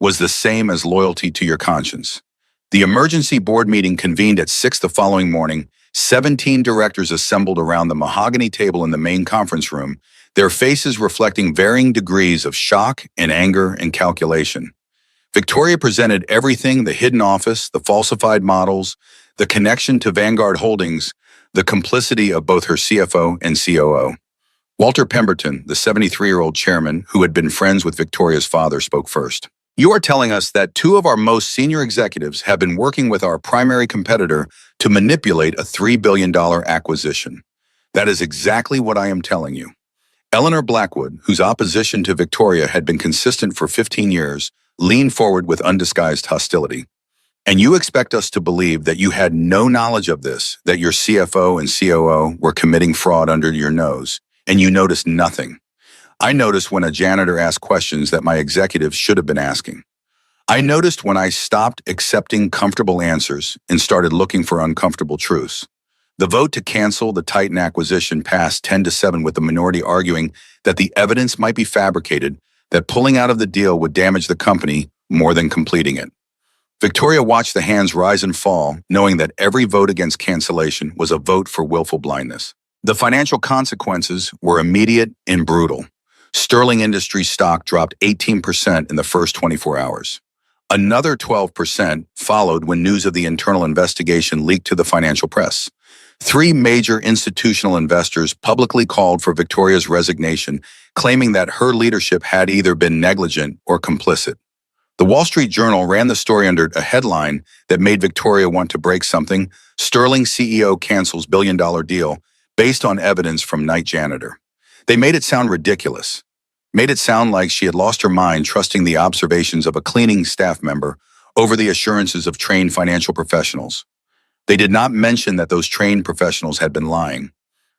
was the same as loyalty to your conscience. The emergency board meeting convened at 6 the following morning. 17 directors assembled around the mahogany table in the main conference room, their faces reflecting varying degrees of shock and anger and calculation. Victoria presented everything: the hidden office, the falsified models, the connection to Vanguard Holdings, the complicity of both her CFO and COO. Walter Pemberton, the 73-year-old chairman who had been friends with Victoria's father, spoke first. "You are telling us that two of our most senior executives have been working with our primary competitor to manipulate a $3 billion acquisition. That is exactly what I am telling you." Eleanor Blackwood, whose opposition to Victoria had been consistent for 15 years, leaned forward with undisguised hostility. "And you expect us to believe that you had no knowledge of this, that your CFO and COO were committing fraud under your nose, and you noticed nothing? I noticed when a janitor asked questions that my executives should have been asking. I noticed when I stopped accepting comfortable answers and started looking for uncomfortable truths." The vote to cancel the Titan acquisition passed 10-7, with the minority arguing that the evidence might be fabricated, that pulling out of the deal would damage the company more than completing it. Victoria watched the hands rise and fall, knowing that every vote against cancellation was a vote for willful blindness. The financial consequences were immediate and brutal. Sterling Industries stock dropped 18% in the first 24 hours. Another 12% followed when news of the internal investigation leaked to the financial press. 3 major institutional investors publicly called for Victoria's resignation, claiming that her leadership had either been negligent or complicit. The Wall Street Journal ran the story under a headline that made Victoria want to break something: "Sterling CEO cancels billion-dollar deal based on evidence from night janitor." They made it sound ridiculous. Made it sound like she had lost her mind trusting the observations of a cleaning staff member over the assurances of trained financial professionals. They did not mention that those trained professionals had been lying.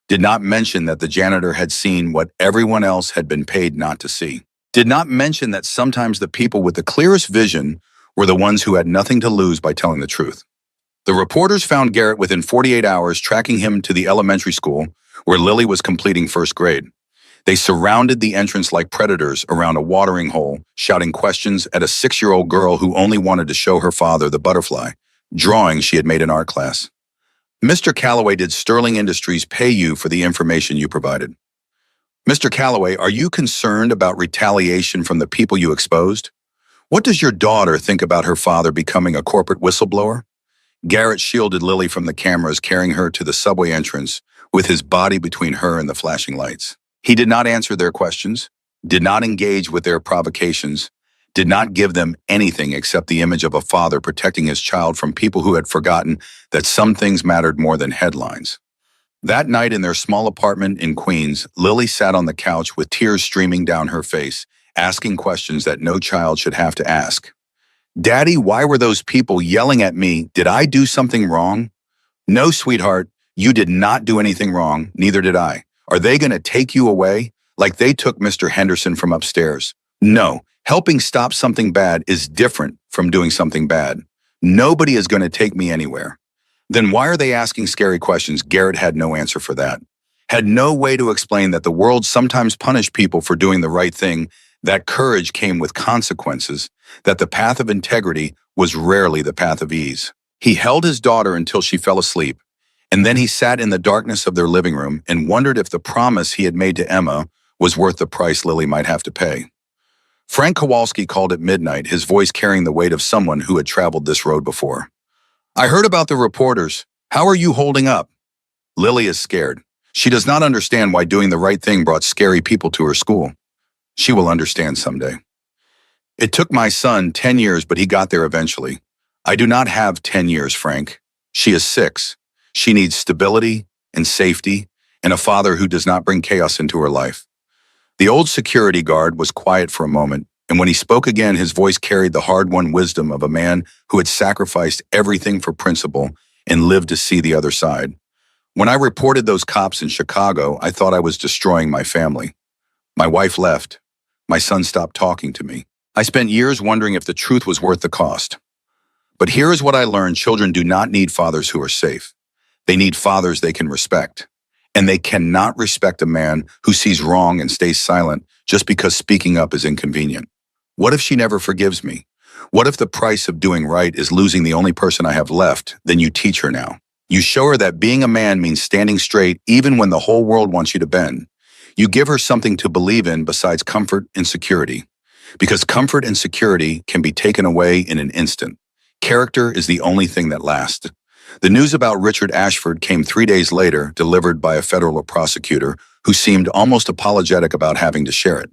Did not mention that the janitor had seen what everyone else had been paid not to see. Did not mention that sometimes the people with the clearest vision were the ones who had nothing to lose by telling the truth. The reporters found Garrett within 48 hours, tracking him to the elementary school where Lily was completing first grade. They surrounded the entrance like predators around a watering hole, shouting questions at a 6-year-old girl who only wanted to show her father the butterfly drawing she had made in art class. "Mr. Calloway, did Sterling Industries pay you for the information you provided? Mr. Calloway, are you concerned about retaliation from the people you exposed? What does your daughter think about her father becoming a corporate whistleblower?" Garrett shielded Lily from the cameras, carrying her to the subway entrance with his body between her and the flashing lights. He did not answer their questions, did not engage with their provocations, did not give them anything except the image of a father protecting his child from people who had forgotten that some things mattered more than headlines. That night in their small apartment in Queens, Lily sat on the couch with tears streaming down her face, asking questions that no child should have to ask. "Daddy, why were those people yelling at me? Did I do something wrong?" "No, sweetheart, You did not do anything wrong, neither did I. Are they going to take you away like they took Mr. Henderson from upstairs? No, helping stop something bad is different from doing something bad. Nobody is going to take me anywhere. Then why are they asking scary questions? Garrett had no answer for that. Had no way to explain that the world sometimes punished people for doing the right thing, that courage came with consequences, that the path of integrity was rarely the path of ease. He held his daughter until she fell asleep, and then he sat in the darkness of their living room and wondered if the promise he had made to Emma was worth the price Lily might have to pay. Frank Kowalski called at midnight, his voice carrying the weight of someone who had traveled this road before. I heard about the reporters. How are you holding up? Lily is scared. She does not understand why doing the right thing brought scary people to her school. She will understand someday. It took my son 10 years, but he got there eventually. I do not have 10 years, Frank. She is 6. She needs stability and safety and a father who does not bring chaos into her life. The old security guard was quiet for a moment, and when he spoke again, his voice carried the hard-won wisdom of a man who had sacrificed everything for principle and lived to see the other side. When I reported those cops in Chicago, I thought I was destroying my family. My wife left. My son stopped talking to me. I spent years wondering if the truth was worth the cost. But here is what I learned. Children do not need fathers who are safe. They need fathers they can respect. And they cannot respect a man who sees wrong and stays silent just because speaking up is inconvenient. What if she never forgives me? What if the price of doing right is losing the only person I have left? Then you teach her now. You show her that being a man means standing straight even when the whole world wants you to bend. You give her something to believe in besides comfort and security. Because comfort and security can be taken away in an instant. Character is the only thing that lasts. The news about Richard Ashford came 3 days later, delivered by a federal prosecutor who seemed almost apologetic about having to share it.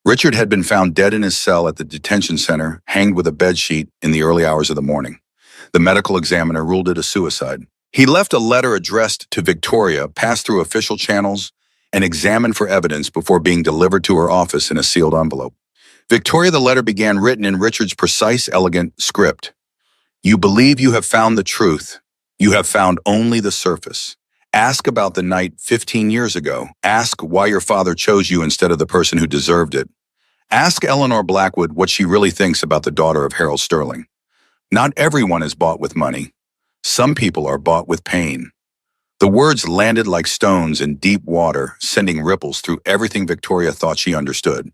Richard had been found dead in his cell at the detention center, hanged with a bedsheet in the early hours of the morning. The medical examiner ruled it a suicide. He left a letter addressed to Victoria, passed through official channels, and examined for evidence before being delivered to her office in a sealed envelope. Victoria, the letter began written in Richard's precise, elegant script. You believe you have found the truth. You have found only the surface. Ask about the night 15 years ago. Ask why your father chose you instead of the person who deserved it. Ask Eleanor Blackwood what she really thinks about the daughter of Harold Sterling. Not everyone is bought with money. Some people are bought with pain. The words landed like stones in deep water, sending ripples through everything Victoria thought she understood.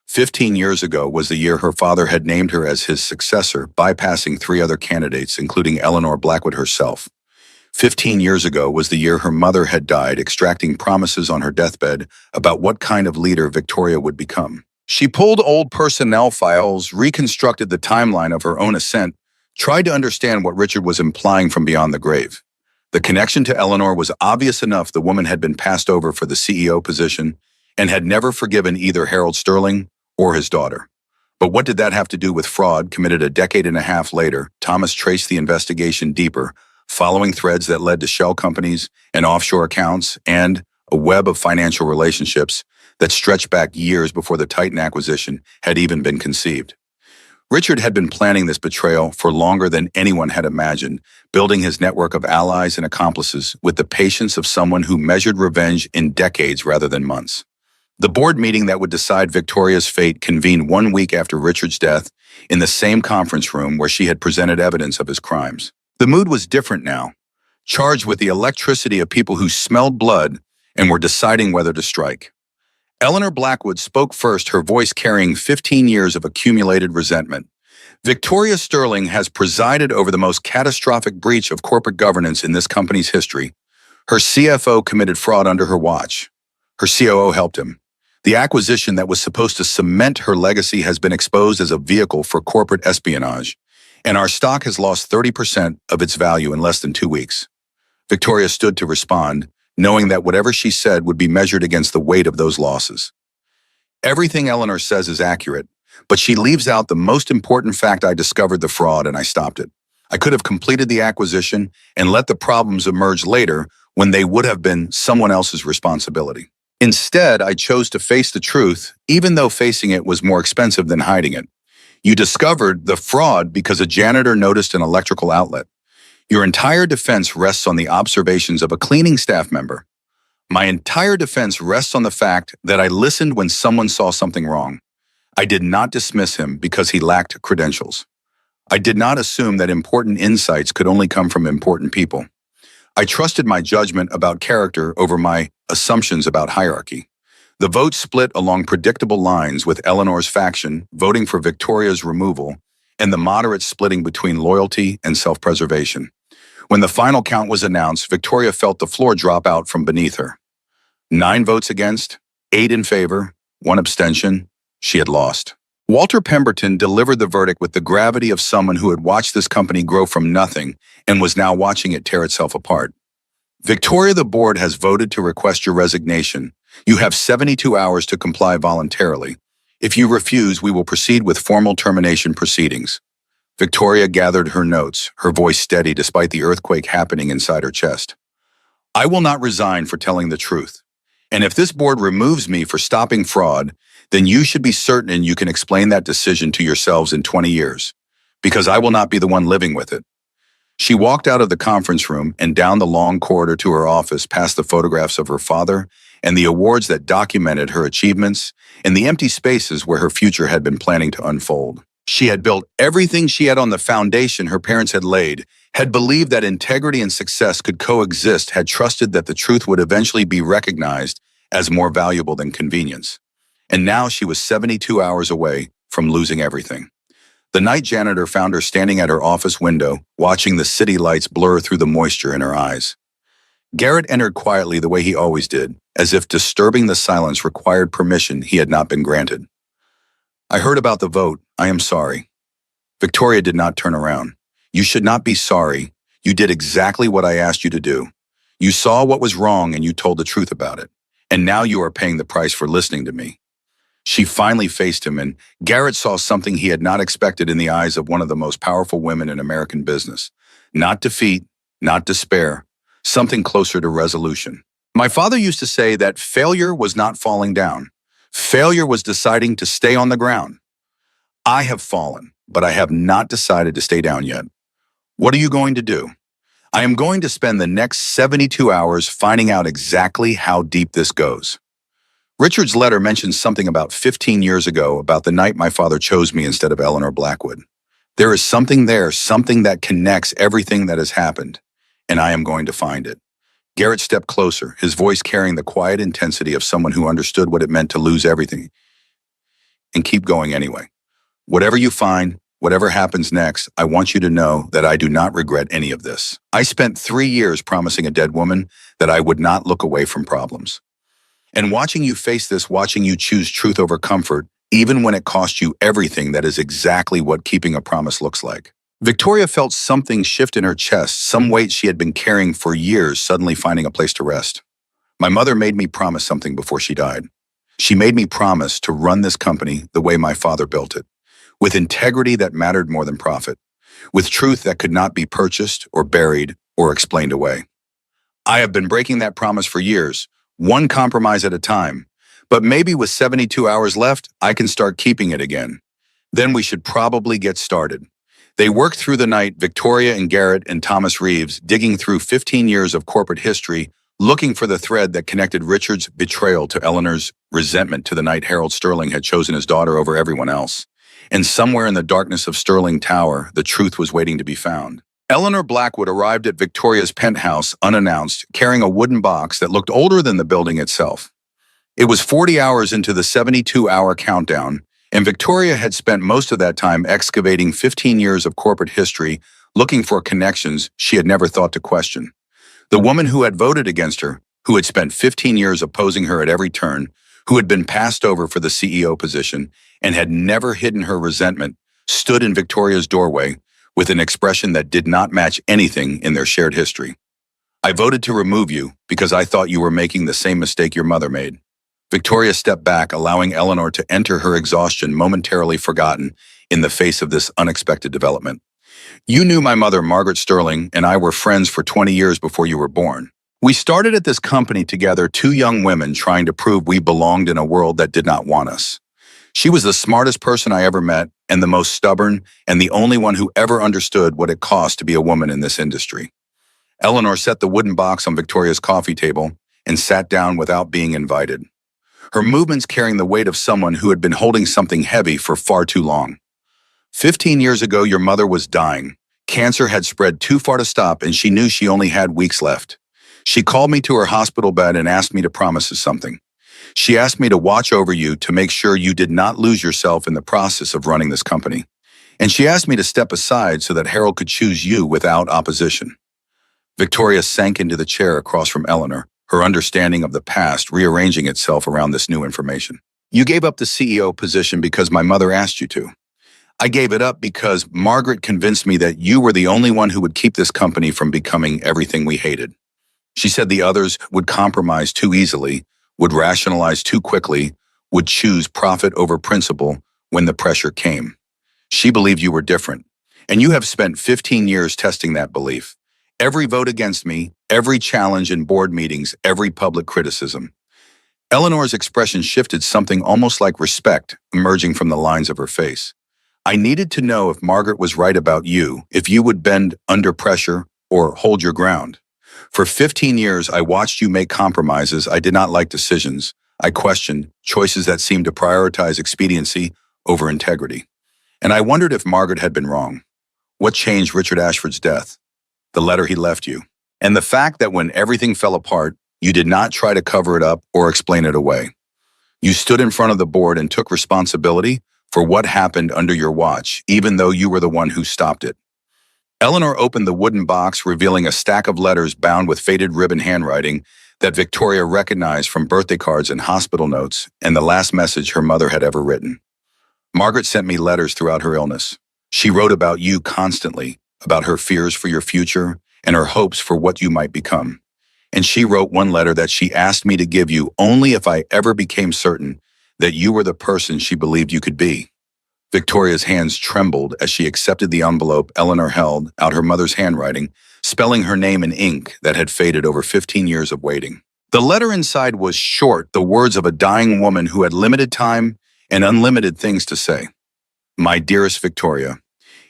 15 years ago was the year her father had named her as his successor, bypassing 3 other candidates, including Eleanor Blackwood herself. 15 years ago was the year her mother had died, extracting promises on her deathbed about what kind of leader Victoria would become. She pulled old personnel files, reconstructed the timeline of her own ascent, tried to understand what Richard was implying from beyond the grave. The connection to Eleanor was obvious enough. The woman had been passed over for the CEO position and had never forgiven either Harold Sterling or his daughter. But what did that have to do with fraud committed a decade and a half later? Thomas traced the investigation deeper, following threads that led to shell companies and offshore accounts and a web of financial relationships that stretched back years before the Titan acquisition had even been conceived. Richard had been planning this betrayal for longer than anyone had imagined, building his network of allies and accomplices with the patience of someone who measured revenge in decades rather than months. The board meeting that would decide Victoria's fate convened 1 week after Richard's death in the same conference room where she had presented evidence of his crimes. The mood was different now, charged with the electricity of people who smelled blood and were deciding whether to strike. Eleanor Blackwood spoke first, her voice carrying 15 years of accumulated resentment. Victoria Sterling has presided over the most catastrophic breach of corporate governance in this company's history. Her CFO committed fraud under her watch. Her COO helped him. The acquisition that was supposed to cement her legacy has been exposed as a vehicle for corporate espionage, and our stock has lost 30% of its value in less than 2 weeks. Victoria stood to respond, knowing that whatever she said would be measured against the weight of those losses. Everything Eleanor says is accurate, but she leaves out the most important fact. I discovered the fraud and I stopped it. I could have completed the acquisition and let the problems emerge later when they would have been someone else's responsibility. Instead, I chose to face the truth, even though facing it was more expensive than hiding it. You discovered the fraud because a janitor noticed an electrical outlet. Your entire defense rests on the observations of a cleaning staff member. My entire defense rests on the fact that I listened when someone saw something wrong. I did not dismiss him because he lacked credentials. I did not assume that important insights could only come from important people. I trusted my judgment about character over my assumptions about hierarchy. The vote split along predictable lines, with Eleanor's faction voting for Victoria's removal and the moderates splitting between loyalty and self-preservation. When the final count was announced, Victoria felt the floor drop out from beneath her. 9 votes against, 8 in favor, 1 abstention. She had lost. Walter Pemberton delivered the verdict with the gravity of someone who had watched this company grow from nothing and was now watching it tear itself apart. Victoria, the board has voted to request your resignation. You have 72 hours to comply voluntarily. If you refuse, we will proceed with formal termination proceedings. Victoria gathered her notes, her voice steady despite the earthquake happening inside her chest. I will not resign for telling the truth. And if this board removes me for stopping fraud, then you should be certain you can explain that decision to yourselves in 20 years, because I will not be the one living with it. She walked out of the conference room and down the long corridor to her office, past the photographs of her father and the awards that documented her achievements and the empty spaces where her future had been planning to unfold. She had built everything she had on the foundation her parents had laid, had believed that integrity and success could coexist, had trusted that the truth would eventually be recognized as more valuable than convenience. And now she was 72 hours away from losing everything. The night janitor found her standing at her office window, watching the city lights blur through the moisture in her eyes. Garrett entered quietly the way he always did, as if disturbing the silence required permission he had not been granted. I heard about the vote. I am sorry. Victoria did not turn around. You should not be sorry. You did exactly what I asked you to do. You saw what was wrong and you told the truth about it. And now you are paying the price for listening to me. She finally faced him, and Garrett saw something he had not expected in the eyes of one of the most powerful women in American business. Not defeat, not despair, something closer to resolution. My father used to say that failure was not falling down. Failure was deciding to stay on the ground. I have fallen, but I have not decided to stay down yet. What are you going to do? I am going to spend the next 72 hours finding out exactly how deep this goes. Richard's letter mentions something about 15 years ago, about the night my father chose me instead of Eleanor Blackwood. There is something there, something that connects everything that has happened, and I am going to find it. Garrett stepped closer, his voice carrying the quiet intensity of someone who understood what it meant to lose everything and keep going anyway. Whatever you find, whatever happens next, I want you to know that I do not regret any of this. I spent 3 years promising a dead woman that I would not look away from problems. And watching you face this, watching you choose truth over comfort, even when it cost you everything, that is exactly what keeping a promise looks like. Victoria felt something shift in her chest, some weight she had been carrying for years suddenly finding a place to rest. My mother made me promise something before she died. She made me promise to run this company the way my father built it, with integrity that mattered more than profit, with truth that could not be purchased or buried or explained away. I have been breaking that promise for years, one compromise at a time, but maybe with 72 hours left, I can start keeping it again. Then we should probably get started. They worked through the night, Victoria and Garrett and Thomas Reeves, digging through 15 years of corporate history, looking for the thread that connected Richard's betrayal to Eleanor's resentment to the night Harold Sterling had chosen his daughter over everyone else. And somewhere in the darkness of Sterling Tower, the truth was waiting to be found. Eleanor Blackwood arrived at Victoria's penthouse unannounced, carrying a wooden box that looked older than the building itself. It was 40 hours into the 72-hour countdown, and Victoria had spent most of that time excavating 15 years of corporate history, looking for connections she had never thought to question. The woman who had voted against her, who had spent 15 years opposing her at every turn, who had been passed over for the CEO position and had never hidden her resentment, stood in Victoria's doorway with an expression that did not match anything in their shared history. I voted to remove you because I thought you were making the same mistake your mother made. Victoria stepped back, allowing Eleanor to enter, her exhaustion momentarily forgotten in the face of this unexpected development. You knew my mother, Margaret Sterling, and I were friends for 20 years before you were born. We started at this company together, 2 young women trying to prove we belonged in a world that did not want us. She was the smartest person I ever met, and the most stubborn and the only one who ever understood what it cost to be a woman in this industry. Eleanor set the wooden box on Victoria's coffee table and sat down without being invited, her movements carrying the weight of someone who had been holding something heavy for far too long. 15 years ago, your mother was dying. Cancer had spread too far to stop, and she knew she only had weeks left. She called me to her hospital bed and asked me to promise her something. She asked me to watch over you to make sure you did not lose yourself in the process of running this company. And she asked me to step aside so that Harold could choose you without opposition. Victoria sank into the chair across from Eleanor, her understanding of the past rearranging itself around this new information. You gave up the CEO position because my mother asked you to. I gave it up because Margaret convinced me that you were the only one who would keep this company from becoming everything we hated. She said the others would compromise too easily, would rationalize too quickly, would choose profit over principle when the pressure came. She believed you were different, and you have spent 15 years testing that belief. Every vote against me, every challenge in board meetings, every public criticism. Eleanor's expression shifted, something almost like respect emerging from the lines of her face. I needed to know if Margaret was right about you, if you would bend under pressure or hold your ground. For 15 years, I watched you make compromises. I did not like decisions. I questioned choices that seemed to prioritize expediency over integrity. And I wondered if Margaret had been wrong. What changed Richard Ashford's death? The letter he left you. And the fact that when everything fell apart, you did not try to cover it up or explain it away. You stood in front of the board and took responsibility for what happened under your watch, even though you were the one who stopped it. Eleanor opened the wooden box, revealing a stack of letters bound with faded ribbon handwriting that Victoria recognized from birthday cards and hospital notes, and the last message her mother had ever written. Margaret sent me letters throughout her illness. She wrote about you constantly, about her fears for your future and her hopes for what you might become. And she wrote one letter that she asked me to give you only if I ever became certain that you were the person she believed you could be. Victoria's hands trembled as she accepted the envelope. Eleanor held out her mother's handwriting, spelling her name in ink that had faded over 15 years of waiting. The letter inside was short, the words of a dying woman who had limited time and unlimited things to say. My dearest Victoria,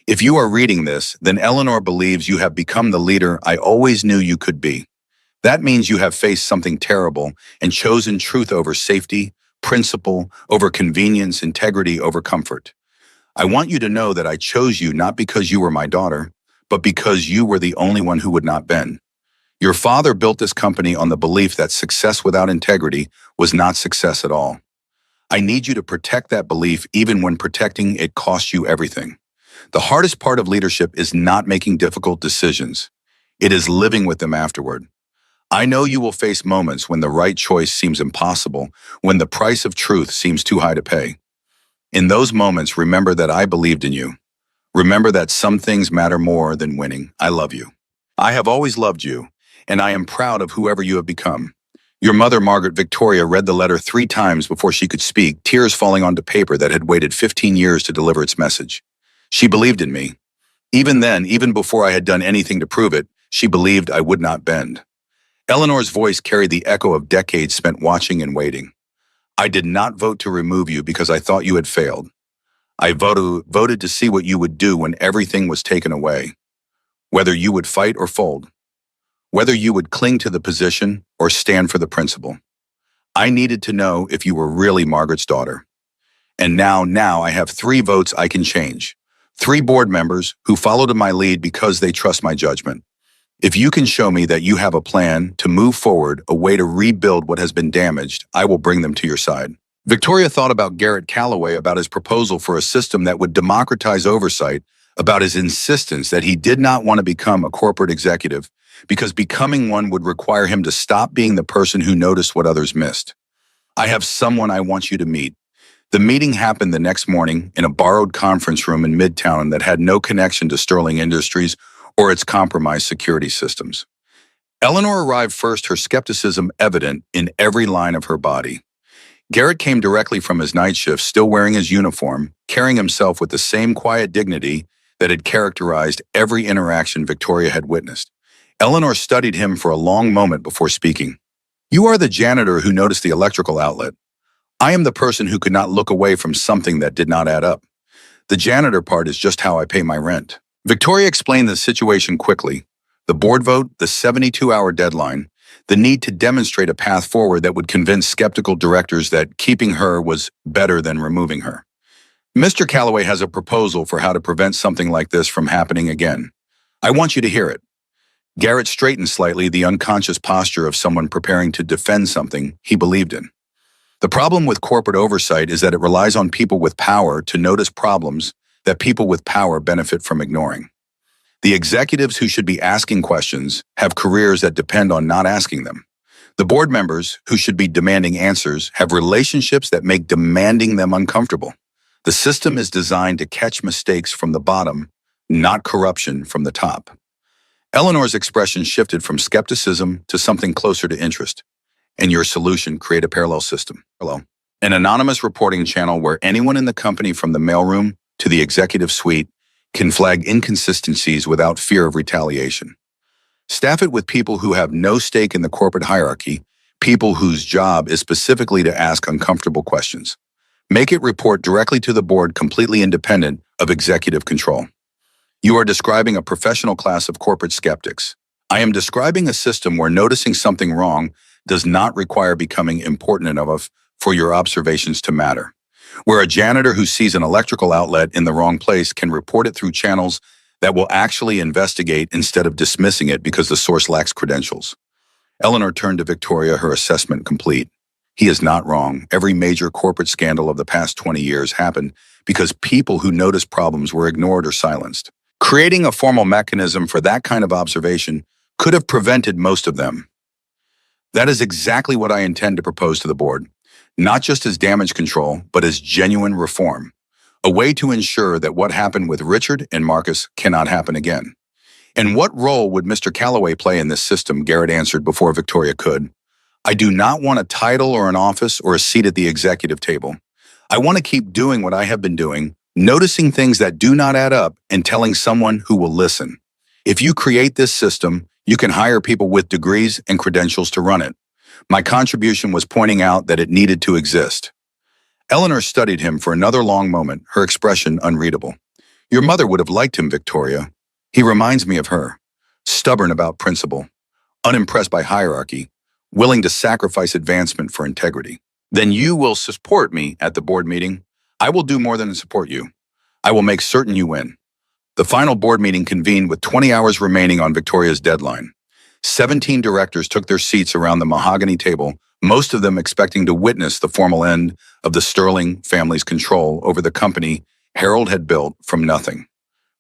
if you are reading this, then Eleanor believes you have become the leader I always knew you could be. That means you have faced something terrible and chosen truth over safety, principle over convenience, integrity over comfort. I want you to know that I chose you not because you were my daughter, but because you were the only one who would not bend. Your father built this company on the belief that success without integrity was not success at all. I need you to protect that belief even when protecting it costs you everything. The hardest part of leadership is not making difficult decisions. It is living with them afterward. I know you will face moments when the right choice seems impossible, when the price of truth seems too high to pay. In those moments, remember that I believed in you. Remember that some things matter more than winning. I love you. I have always loved you, and I am proud of whoever you have become. Your mother, Margaret. Victoria read the letter 3 times before she could speak, tears falling onto paper that had waited 15 years to deliver its message. She believed in me. Even then, even before I had done anything to prove it, she believed I would not bend. Eleanor's voice carried the echo of decades spent watching and waiting. I did not vote to remove you because I thought you had failed. I voted to see what you would do when everything was taken away. Whether you would fight or fold. Whether you would cling to the position or stand for the principle. I needed to know if you were really Margaret's daughter. And now I have 3 votes I can change. 3 board members who followed my lead because they trust my judgment. If you can show me that you have a plan to move forward, a way to rebuild what has been damaged, I will bring them to your side. Victoria thought about Garrett Calloway, about his proposal for a system that would democratize oversight, about his insistence that he did not want to become a corporate executive because becoming one would require him to stop being the person who noticed what others missed. I have someone I want you to meet. The meeting happened the next morning in a borrowed conference room in Midtown that had no connection to Sterling Industries or its compromised security systems. Eleanor arrived first, her skepticism evident in every line of her body. Garrett came directly from his night shift, still wearing his uniform, carrying himself with the same quiet dignity that had characterized every interaction Victoria had witnessed. Eleanor studied him for a long moment before speaking. You are the janitor who noticed the electrical outlet. I am the person who could not look away from something that did not add up. The janitor part is just how I pay my rent. Victoria explained the situation quickly. The board vote, the 72-hour deadline, the need to demonstrate a path forward that would convince skeptical directors that keeping her was better than removing her. Mr. Calloway has a proposal for how to prevent something like this from happening again. I want you to hear it. Garrett straightened slightly, the unconscious posture of someone preparing to defend something he believed in. The problem with corporate oversight is that it relies on people with power to notice problems that people with power benefit from ignoring. The executives who should be asking questions have careers that depend on not asking them. The board members who should be demanding answers have relationships that make demanding them uncomfortable. The system is designed to catch mistakes from the bottom, not corruption from the top. Eleanor's expression shifted from skepticism to something closer to interest. And your solution, create a parallel system. An anonymous reporting channel where anyone in the company from the mailroom to the executive suite can flag inconsistencies without fear of retaliation. Staff it with people who have no stake in the corporate hierarchy, people whose job is specifically to ask uncomfortable questions. Make it report directly to the board, completely independent of executive control. You are describing a professional class of corporate skeptics. I am describing a system where noticing something wrong does not require becoming important enough for your observations to matter. Where a janitor who sees an electrical outlet in the wrong place can report it through channels that will actually investigate instead of dismissing it because the source lacks credentials. Eleanor turned to Victoria, her assessment complete. He is not wrong. Every major corporate scandal of the past 20 years happened because people who noticed problems were ignored or silenced. Creating a formal mechanism for that kind of observation could have prevented most of them. That is exactly what I intend to propose to the board, not just as damage control, but as genuine reform, a way to ensure that what happened with Richard and Marcus cannot happen again. And what role would Mr. Calloway play in this system? Garrett answered before Victoria could. I do not want a title or an office or a seat at the executive table. I want to keep doing what I have been doing, noticing things that do not add up and telling someone who will listen. If you create this system, you can hire people with degrees and credentials to run it. My contribution was pointing out that it needed to exist. Eleanor studied him for another long moment, her expression unreadable. Your mother would have liked him, Victoria. He reminds me of her. Stubborn about principle, unimpressed by hierarchy, willing to sacrifice advancement for integrity. Then you will support me at the board meeting. I will do more than support you. I will make certain you win. The final board meeting convened with 20 hours remaining on Victoria's deadline. 17 directors took their seats around the mahogany table, most of them expecting to witness the formal end of the Sterling family's control over the company Harold had built from nothing.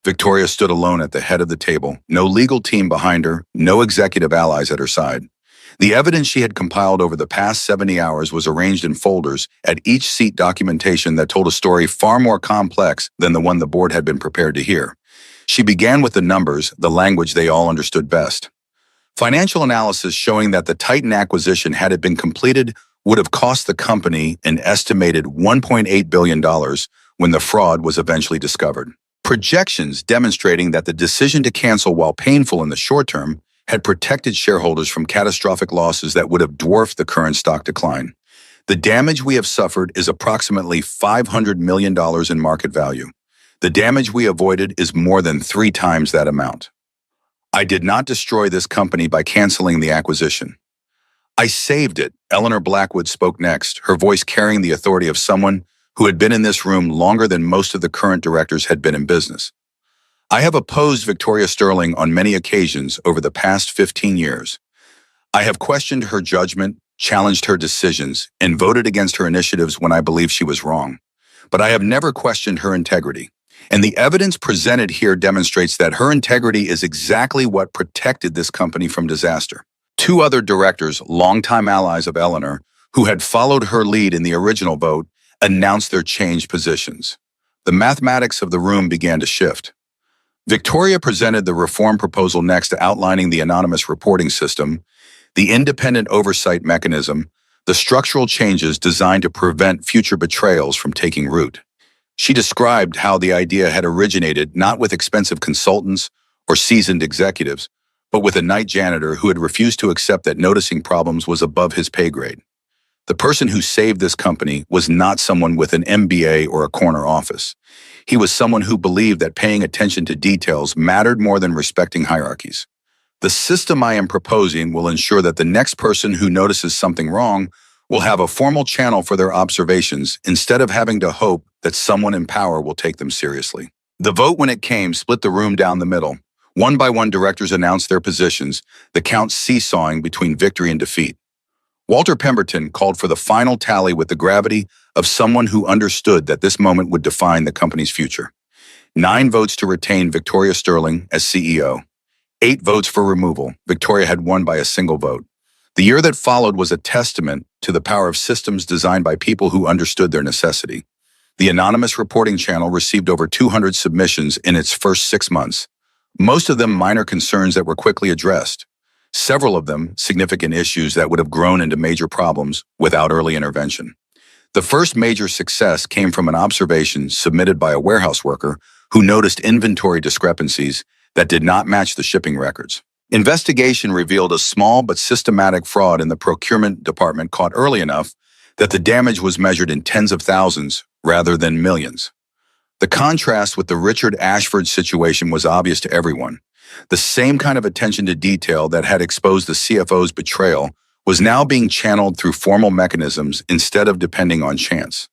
Victoria stood alone at the head of the table, no legal team behind her, no executive allies at her side. The evidence she had compiled over the past 70 hours was arranged in folders, at each seat documentation that told a story far more complex than the one the board had been prepared to hear. She began with the numbers, the language they all understood best. Financial analysis showing that the Titan acquisition, had it been completed, would have cost the company an estimated $1.8 billion when the fraud was eventually discovered. Projections demonstrating that the decision to cancel, while painful in the short term, had protected shareholders from catastrophic losses that would have dwarfed the current stock decline. The damage we have suffered is approximately $500 million in market value. The damage we avoided is more than 3 times that amount. I did not destroy this company by canceling the acquisition. I saved it. Eleanor Blackwood spoke next, her voice carrying the authority of someone who had been in this room longer than most of the current directors had been in business. I have opposed Victoria Sterling on many occasions over the past 15 years. I have questioned her judgment, challenged her decisions, and voted against her initiatives when I believed she was wrong. But I have never questioned her integrity. And the evidence presented here demonstrates that her integrity is exactly what protected this company from disaster. 2 other directors, longtime allies of Eleanor, who had followed her lead in the original vote, announced their changed positions. The mathematics of the room began to shift. Victoria presented the reform proposal next, outlining the anonymous reporting system, the independent oversight mechanism, the structural changes designed to prevent future betrayals from taking root. She described how the idea had originated not with expensive consultants or seasoned executives, but with a night janitor who had refused to accept that noticing problems was above his pay grade. The person who saved this company was not someone with an MBA or a corner office. He was someone who believed that paying attention to details mattered more than respecting hierarchies. The system I am proposing will ensure that the next person who notices something wrong will have a formal channel for their observations instead of having to hope that someone in power will take them seriously. The vote, when it came, split the room down the middle. One by one, directors announced their positions, the count seesawing between victory and defeat. Walter Pemberton called for the final tally with the gravity of someone who understood that this moment would define the company's future. 9 votes to retain Victoria Sterling as CEO. 8 votes for removal. Victoria had won by a single vote. The year that followed was a testament to the power of systems designed by people who understood their necessity. The anonymous reporting channel received over 200 submissions in its first 6 months, most of them minor concerns that were quickly addressed. Several of them significant issues that would have grown into major problems without early intervention. The first major success came from an observation submitted by a warehouse worker who noticed inventory discrepancies that did not match the shipping records. Investigation revealed a small but systematic fraud in the procurement department caught early enough that the damage was measured in tens of thousands rather than millions. The contrast with the Richard Ashford situation was obvious to everyone. The same kind of attention to detail that had exposed the CFO's betrayal was now being channeled through formal mechanisms instead of depending on chance.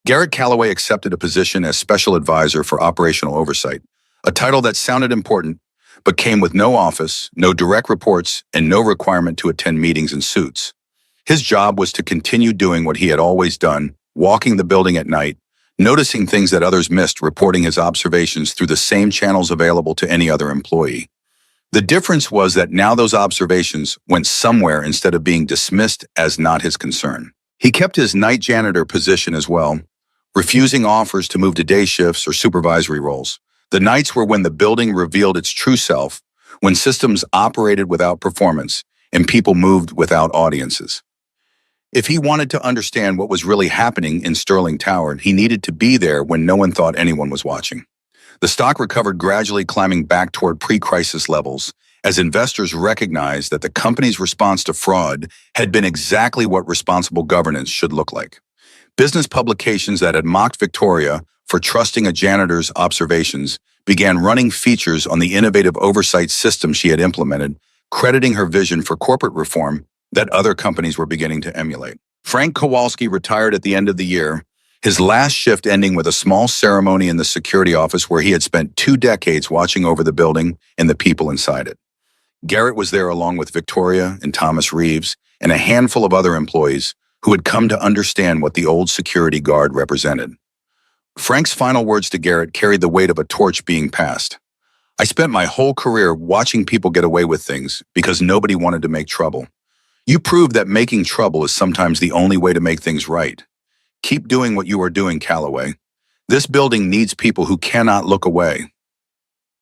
Garrett Calloway accepted a position as Special Advisor for Operational Oversight, a title that sounded important, but came with no office, no direct reports, and no requirement to attend meetings in suits. His job was to continue doing what he had always done, walking the building at night, noticing things that others missed, reporting his observations through the same channels available to any other employee. The difference was that now those observations went somewhere instead of being dismissed as not his concern. He kept his night janitor position as well, refusing offers to move to day shifts or supervisory roles. The nights were when the building revealed its true self, when systems operated without performance and people moved without audiences. If he wanted to understand what was really happening in Sterling Tower, he needed to be there when no one thought anyone was watching. The stock recovered, gradually climbing back toward pre-crisis levels as investors recognized that the company's response to fraud had been exactly what responsible governance should look like. Business publications that had mocked Victoria for trusting a janitor's observations began running features on the innovative oversight system she had implemented, crediting her vision for corporate reform that other companies were beginning to emulate. Frank Kowalski retired at the end of the year, his last shift ending with a small ceremony in the security office where he had spent 2 decades watching over the building and the people inside it. Garrett was there along with Victoria and Thomas Reeves and a handful of other employees who had come to understand what the old security guard represented. Frank's final words to Garrett carried the weight of a torch being passed. "I spent my whole career watching people get away with things because nobody wanted to make trouble. You proved that making trouble is sometimes the only way to make things right. Keep doing what you are doing, Calloway. This building needs people who cannot look away."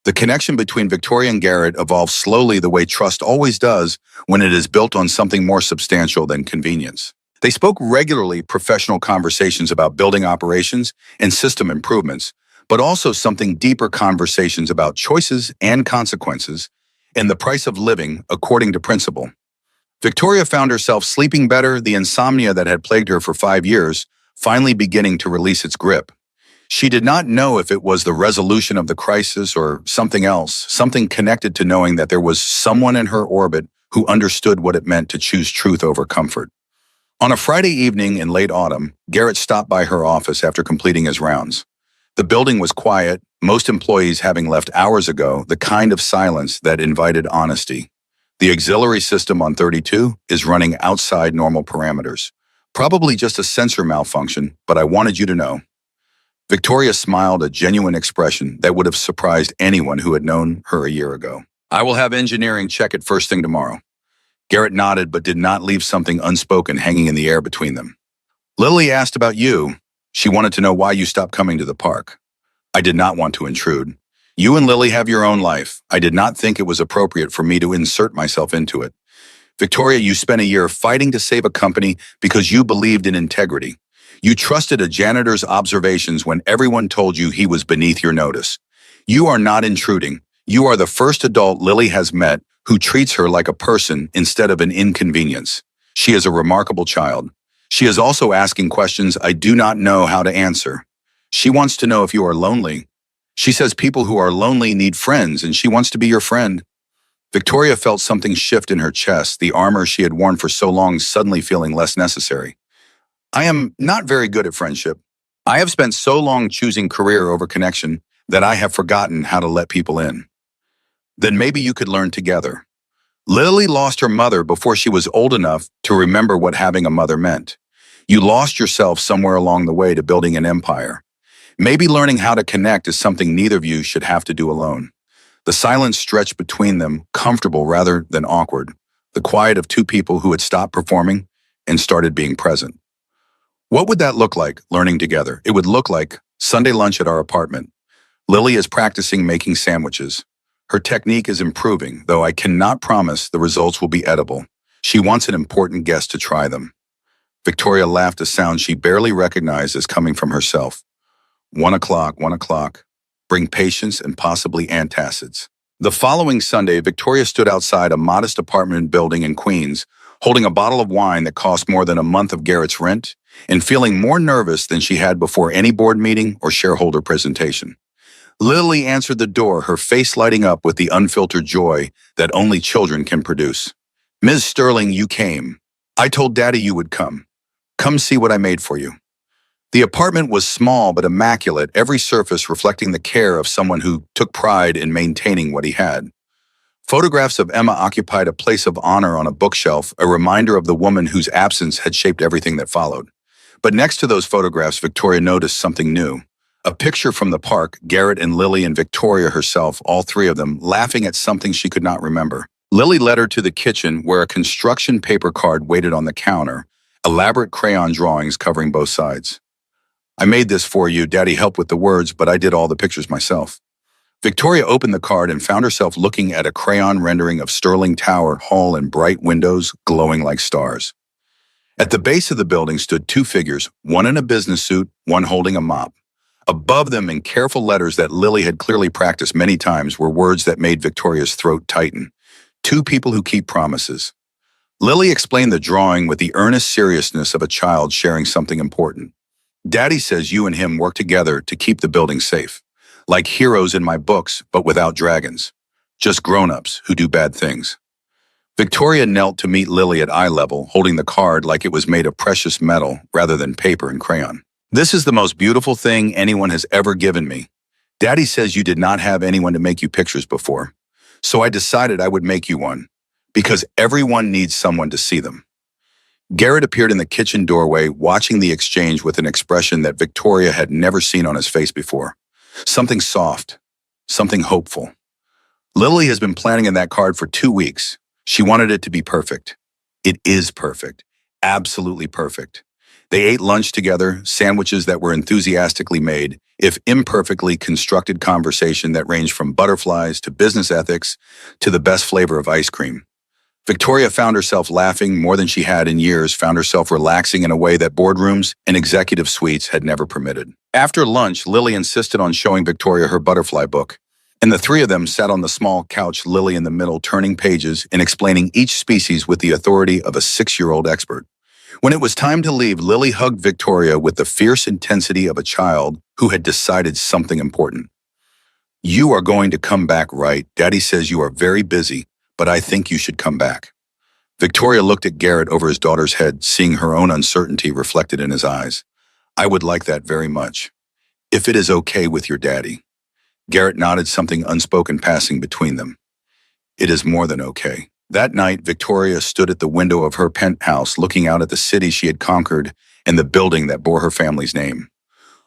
The connection between Victoria and Garrett evolved slowly, the way trust always does when it is built on something more substantial than convenience. They spoke regularly, professional conversations about building operations and system improvements, but also something deeper, conversations about choices and consequences and the price of living according to principle. Victoria found herself sleeping better, the insomnia that had plagued her for 5 years finally beginning to release its grip. She did not know if it was the resolution of the crisis or something else, something connected to knowing that there was someone in her orbit who understood what it meant to choose truth over comfort. On a Friday evening in late autumn, Garrett stopped by her office after completing his rounds. The building was quiet, most employees having left hours ago, the kind of silence that invited honesty. The auxiliary system on 32 is running outside normal parameters. Probably just a sensor malfunction, but I wanted you to know. Victoria smiled, a genuine expression that would have surprised anyone who had known her a year ago. "I will have engineering check it first thing tomorrow." Garrett nodded but did not leave something unspoken hanging in the air between them. "Lily asked about you. She wanted to know why you stopped coming to the park." I did not want to intrude. "You and Lily have your own life. I did not think it was appropriate for me to insert myself into it. Victoria, you spent a year fighting to save a company because you believed in integrity. You trusted a janitor's observations when everyone told you he was beneath your notice. You are not intruding. You are the first adult Lily has met who treats her like a person instead of an inconvenience. She is a remarkable child. She is also asking questions I do not know how to answer. She wants to know if you are lonely. She says people who are lonely need friends, and she wants to be your friend. Victoria felt something shift in her chest, the armor she had worn for so long suddenly feeling less necessary. I am not very good at friendship. I have spent so long choosing career over connection that I have forgotten how to let people in. Then maybe you could learn together. Lily lost her mother before she was old enough to remember what having a mother meant. You lost yourself somewhere along the way to building an empire. Maybe learning how to connect is something neither of you should have to do alone. The silence stretched between them, comfortable rather than awkward. The quiet of two people who had stopped performing and started being present. What would that look like, learning together? It would look like Sunday lunch at our apartment. Lily is practicing making sandwiches. Her technique is improving, though I cannot promise the results will be edible. She wants an important guest to try them. Victoria laughed a sound she barely recognized as coming from herself. 1 o'clock, 1 o'clock. Bring patience and possibly antacids. The following Sunday, Victoria stood outside a modest apartment building in Queens, holding a bottle of wine that cost more than a month of Garrett's rent, and feeling more nervous than she had before any board meeting or shareholder presentation. Lily answered the door, her face lighting up with the unfiltered joy that only children can produce. Ms. Sterling, you came. I told Daddy you would come. Come see what I made for you. The apartment was small but immaculate, every surface reflecting the care of someone who took pride in maintaining what he had. Photographs of Emma occupied a place of honor on a bookshelf, a reminder of the woman whose absence had shaped everything that followed. But next to those photographs, Victoria noticed something new. A picture from the park, Garrett and Lily and Victoria herself, all three of them, laughing at something she could not remember. Lily led her to the kitchen where a construction paper card waited on the counter, elaborate crayon drawings covering both sides. I made this for you. Daddy helped with the words, but I did all the pictures myself. Victoria opened the card and found herself looking at a crayon rendering of Sterling Tower Hall and bright windows glowing like stars. At the base of the building stood two figures, one in a business suit, one holding a mop. Above them, in careful letters that Lily had clearly practiced many times, were words that made Victoria's throat tighten. Two people who keep promises. Lily explained the drawing with the earnest seriousness of a child sharing something important. Daddy says you and him work together to keep the building safe. Like heroes in my books, but without dragons. Just grown-ups who do bad things. Victoria knelt to meet Lily at eye level, holding the card like it was made of precious metal rather than paper and crayon. This is the most beautiful thing anyone has ever given me. Daddy says you did not have anyone to make you pictures before. So I decided I would make you one. Because everyone needs someone to see them. Garrett appeared in the kitchen doorway, watching the exchange with an expression that Victoria had never seen on his face before. Something soft, something hopeful. Lily has been planning in that card for 2 weeks. She wanted it to be perfect. It is perfect. Absolutely perfect. They ate lunch together, sandwiches that were enthusiastically made, if imperfectly constructed conversation that ranged from butterflies to business ethics to the best flavor of ice cream. Victoria found herself laughing more than she had in years, found herself relaxing in a way that boardrooms and executive suites had never permitted. After lunch, Lily insisted on showing Victoria her butterfly book, and the three of them sat on the small couch, Lily in the middle, turning pages and explaining each species with the authority of a 6-year-old expert. When it was time to leave, Lily hugged Victoria with the fierce intensity of a child who had decided something important. You are going to come back, right? Daddy says you are very busy, but I think you should come back. Victoria looked at Garrett over his daughter's head, seeing her own uncertainty reflected in his eyes. I would like that very much. If it is okay with your daddy. Garrett nodded, something unspoken passing between them. It is more than okay. That night, Victoria stood at the window of her penthouse, looking out at the city she had conquered and the building that bore her family's name.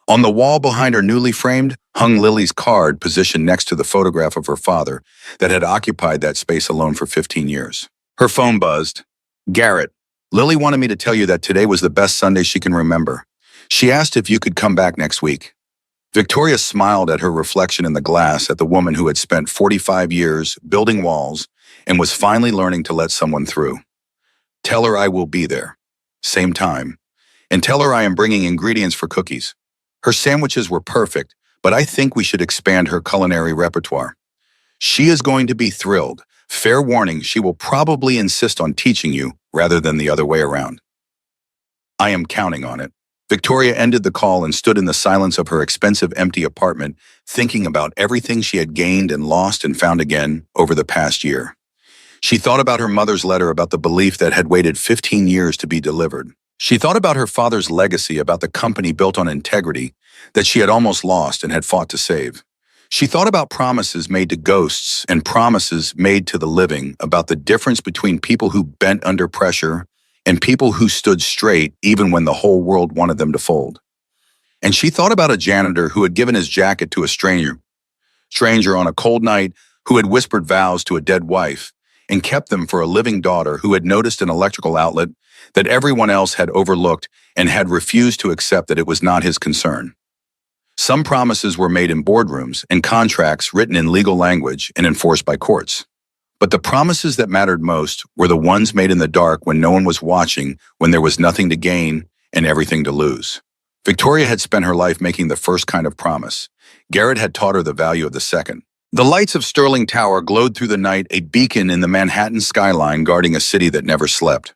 On the wall behind her, newly framed, hung Lily's card positioned next to the photograph of her father that had occupied that space alone for 15 years. Her phone buzzed. Garrett, Lily wanted me to tell you that today was the best Sunday she can remember. She asked if you could come back next week. Victoria smiled at her reflection in the glass, at the woman who had spent 45 years building walls and was finally learning to let someone through. Tell her I will be there. Same time. And tell her I am bringing ingredients for cookies. Her sandwiches were perfect, but I think we should expand her culinary repertoire. She is going to be thrilled. Fair warning, she will probably insist on teaching you rather than the other way around. I am counting on it. Victoria ended the call and stood in the silence of her expensive empty apartment, thinking about everything she had gained and lost and found again over the past year. She thought about her mother's letter about the belief that had waited 15 years to be delivered. She thought about her father's legacy about the company built on integrity that she had almost lost and had fought to save. She thought about promises made to ghosts and promises made to the living about the difference between people who bent under pressure and people who stood straight even when the whole world wanted them to fold. And she thought about a janitor who had given his jacket to a stranger on a cold night, who had whispered vows to a dead wife and kept them for a living daughter who had noticed an electrical outlet that everyone else had overlooked and had refused to accept that it was not his concern. Some promises were made in boardrooms and contracts written in legal language and enforced by courts. But the promises that mattered most were the ones made in the dark when no one was watching, when there was nothing to gain and everything to lose. Victoria had spent her life making the first kind of promise. Garrett had taught her the value of the second. The lights of Sterling Tower glowed through the night, a beacon in the Manhattan skyline guarding a city that never slept.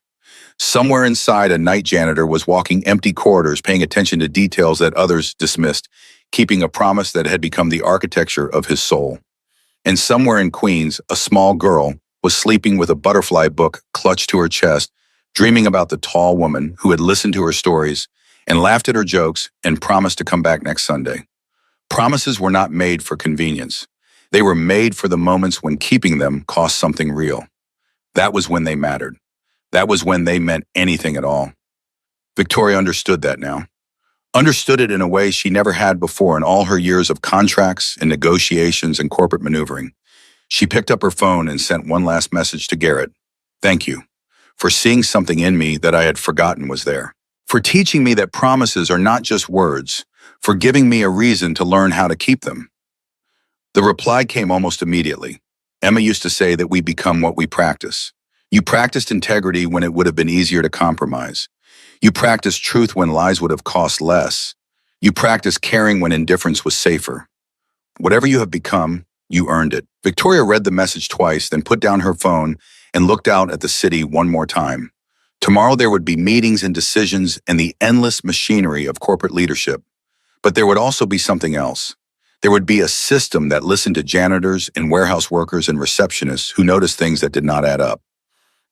Somewhere inside, a night janitor was walking empty corridors, paying attention to details that others dismissed, keeping a promise that had become the architecture of his soul. And somewhere in Queens, a small girl was sleeping with a butterfly book clutched to her chest, dreaming about the tall woman who had listened to her stories and laughed at her jokes and promised to come back next Sunday. Promises were not made for convenience. They were made for the moments when keeping them cost something real. That was when they mattered. That was when they meant anything at all. Victoria understood that now. Understood it in a way she never had before in all her years of contracts and negotiations and corporate maneuvering. She picked up her phone and sent one last message to Garrett. Thank you for seeing something in me that I had forgotten was there. For teaching me that promises are not just words, for giving me a reason to learn how to keep them. The reply came almost immediately. Emma used to say that we become what we practice. You practiced integrity when it would have been easier to compromise. You practiced truth when lies would have cost less. You practiced caring when indifference was safer. Whatever you have become, you earned it. Victoria read the message twice, then put down her phone and looked out at the city one more time. Tomorrow there would be meetings and decisions and the endless machinery of corporate leadership. But there would also be something else. There would be a system that listened to janitors and warehouse workers and receptionists who noticed things that did not add up.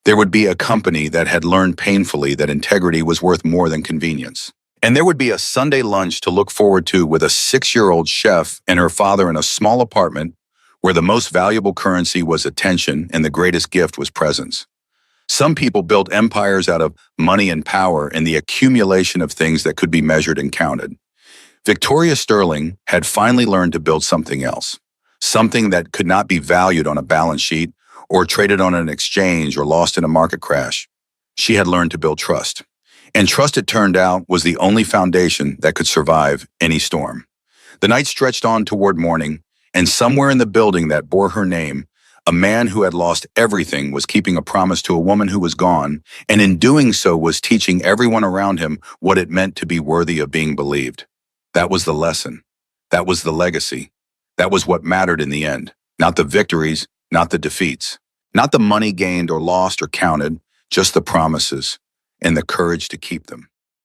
There would be a company that had learned painfully that integrity was worth more than convenience. And there would be a Sunday lunch to look forward to with a 6-year-old chef and her father in a small apartment where the most valuable currency was attention and the greatest gift was presence. Some people built empires out of money and power and the accumulation of things that could be measured and counted. Victoria Sterling had finally learned to build something else, something that could not be valued on a balance sheet or traded on an exchange or lost in a market crash. She had learned to build trust. And trust, it turned out, was the only foundation that could survive any storm. The night stretched on toward morning, and somewhere in the building that bore her name, a man who had lost everything was keeping a promise to a woman who was gone, and in doing so was teaching everyone around him what it meant to be worthy of being believed. That was the lesson. That was the legacy. That was what mattered in the end. Not the victories, not the defeats. Not the money gained or lost or counted, just the promises and the courage to keep them.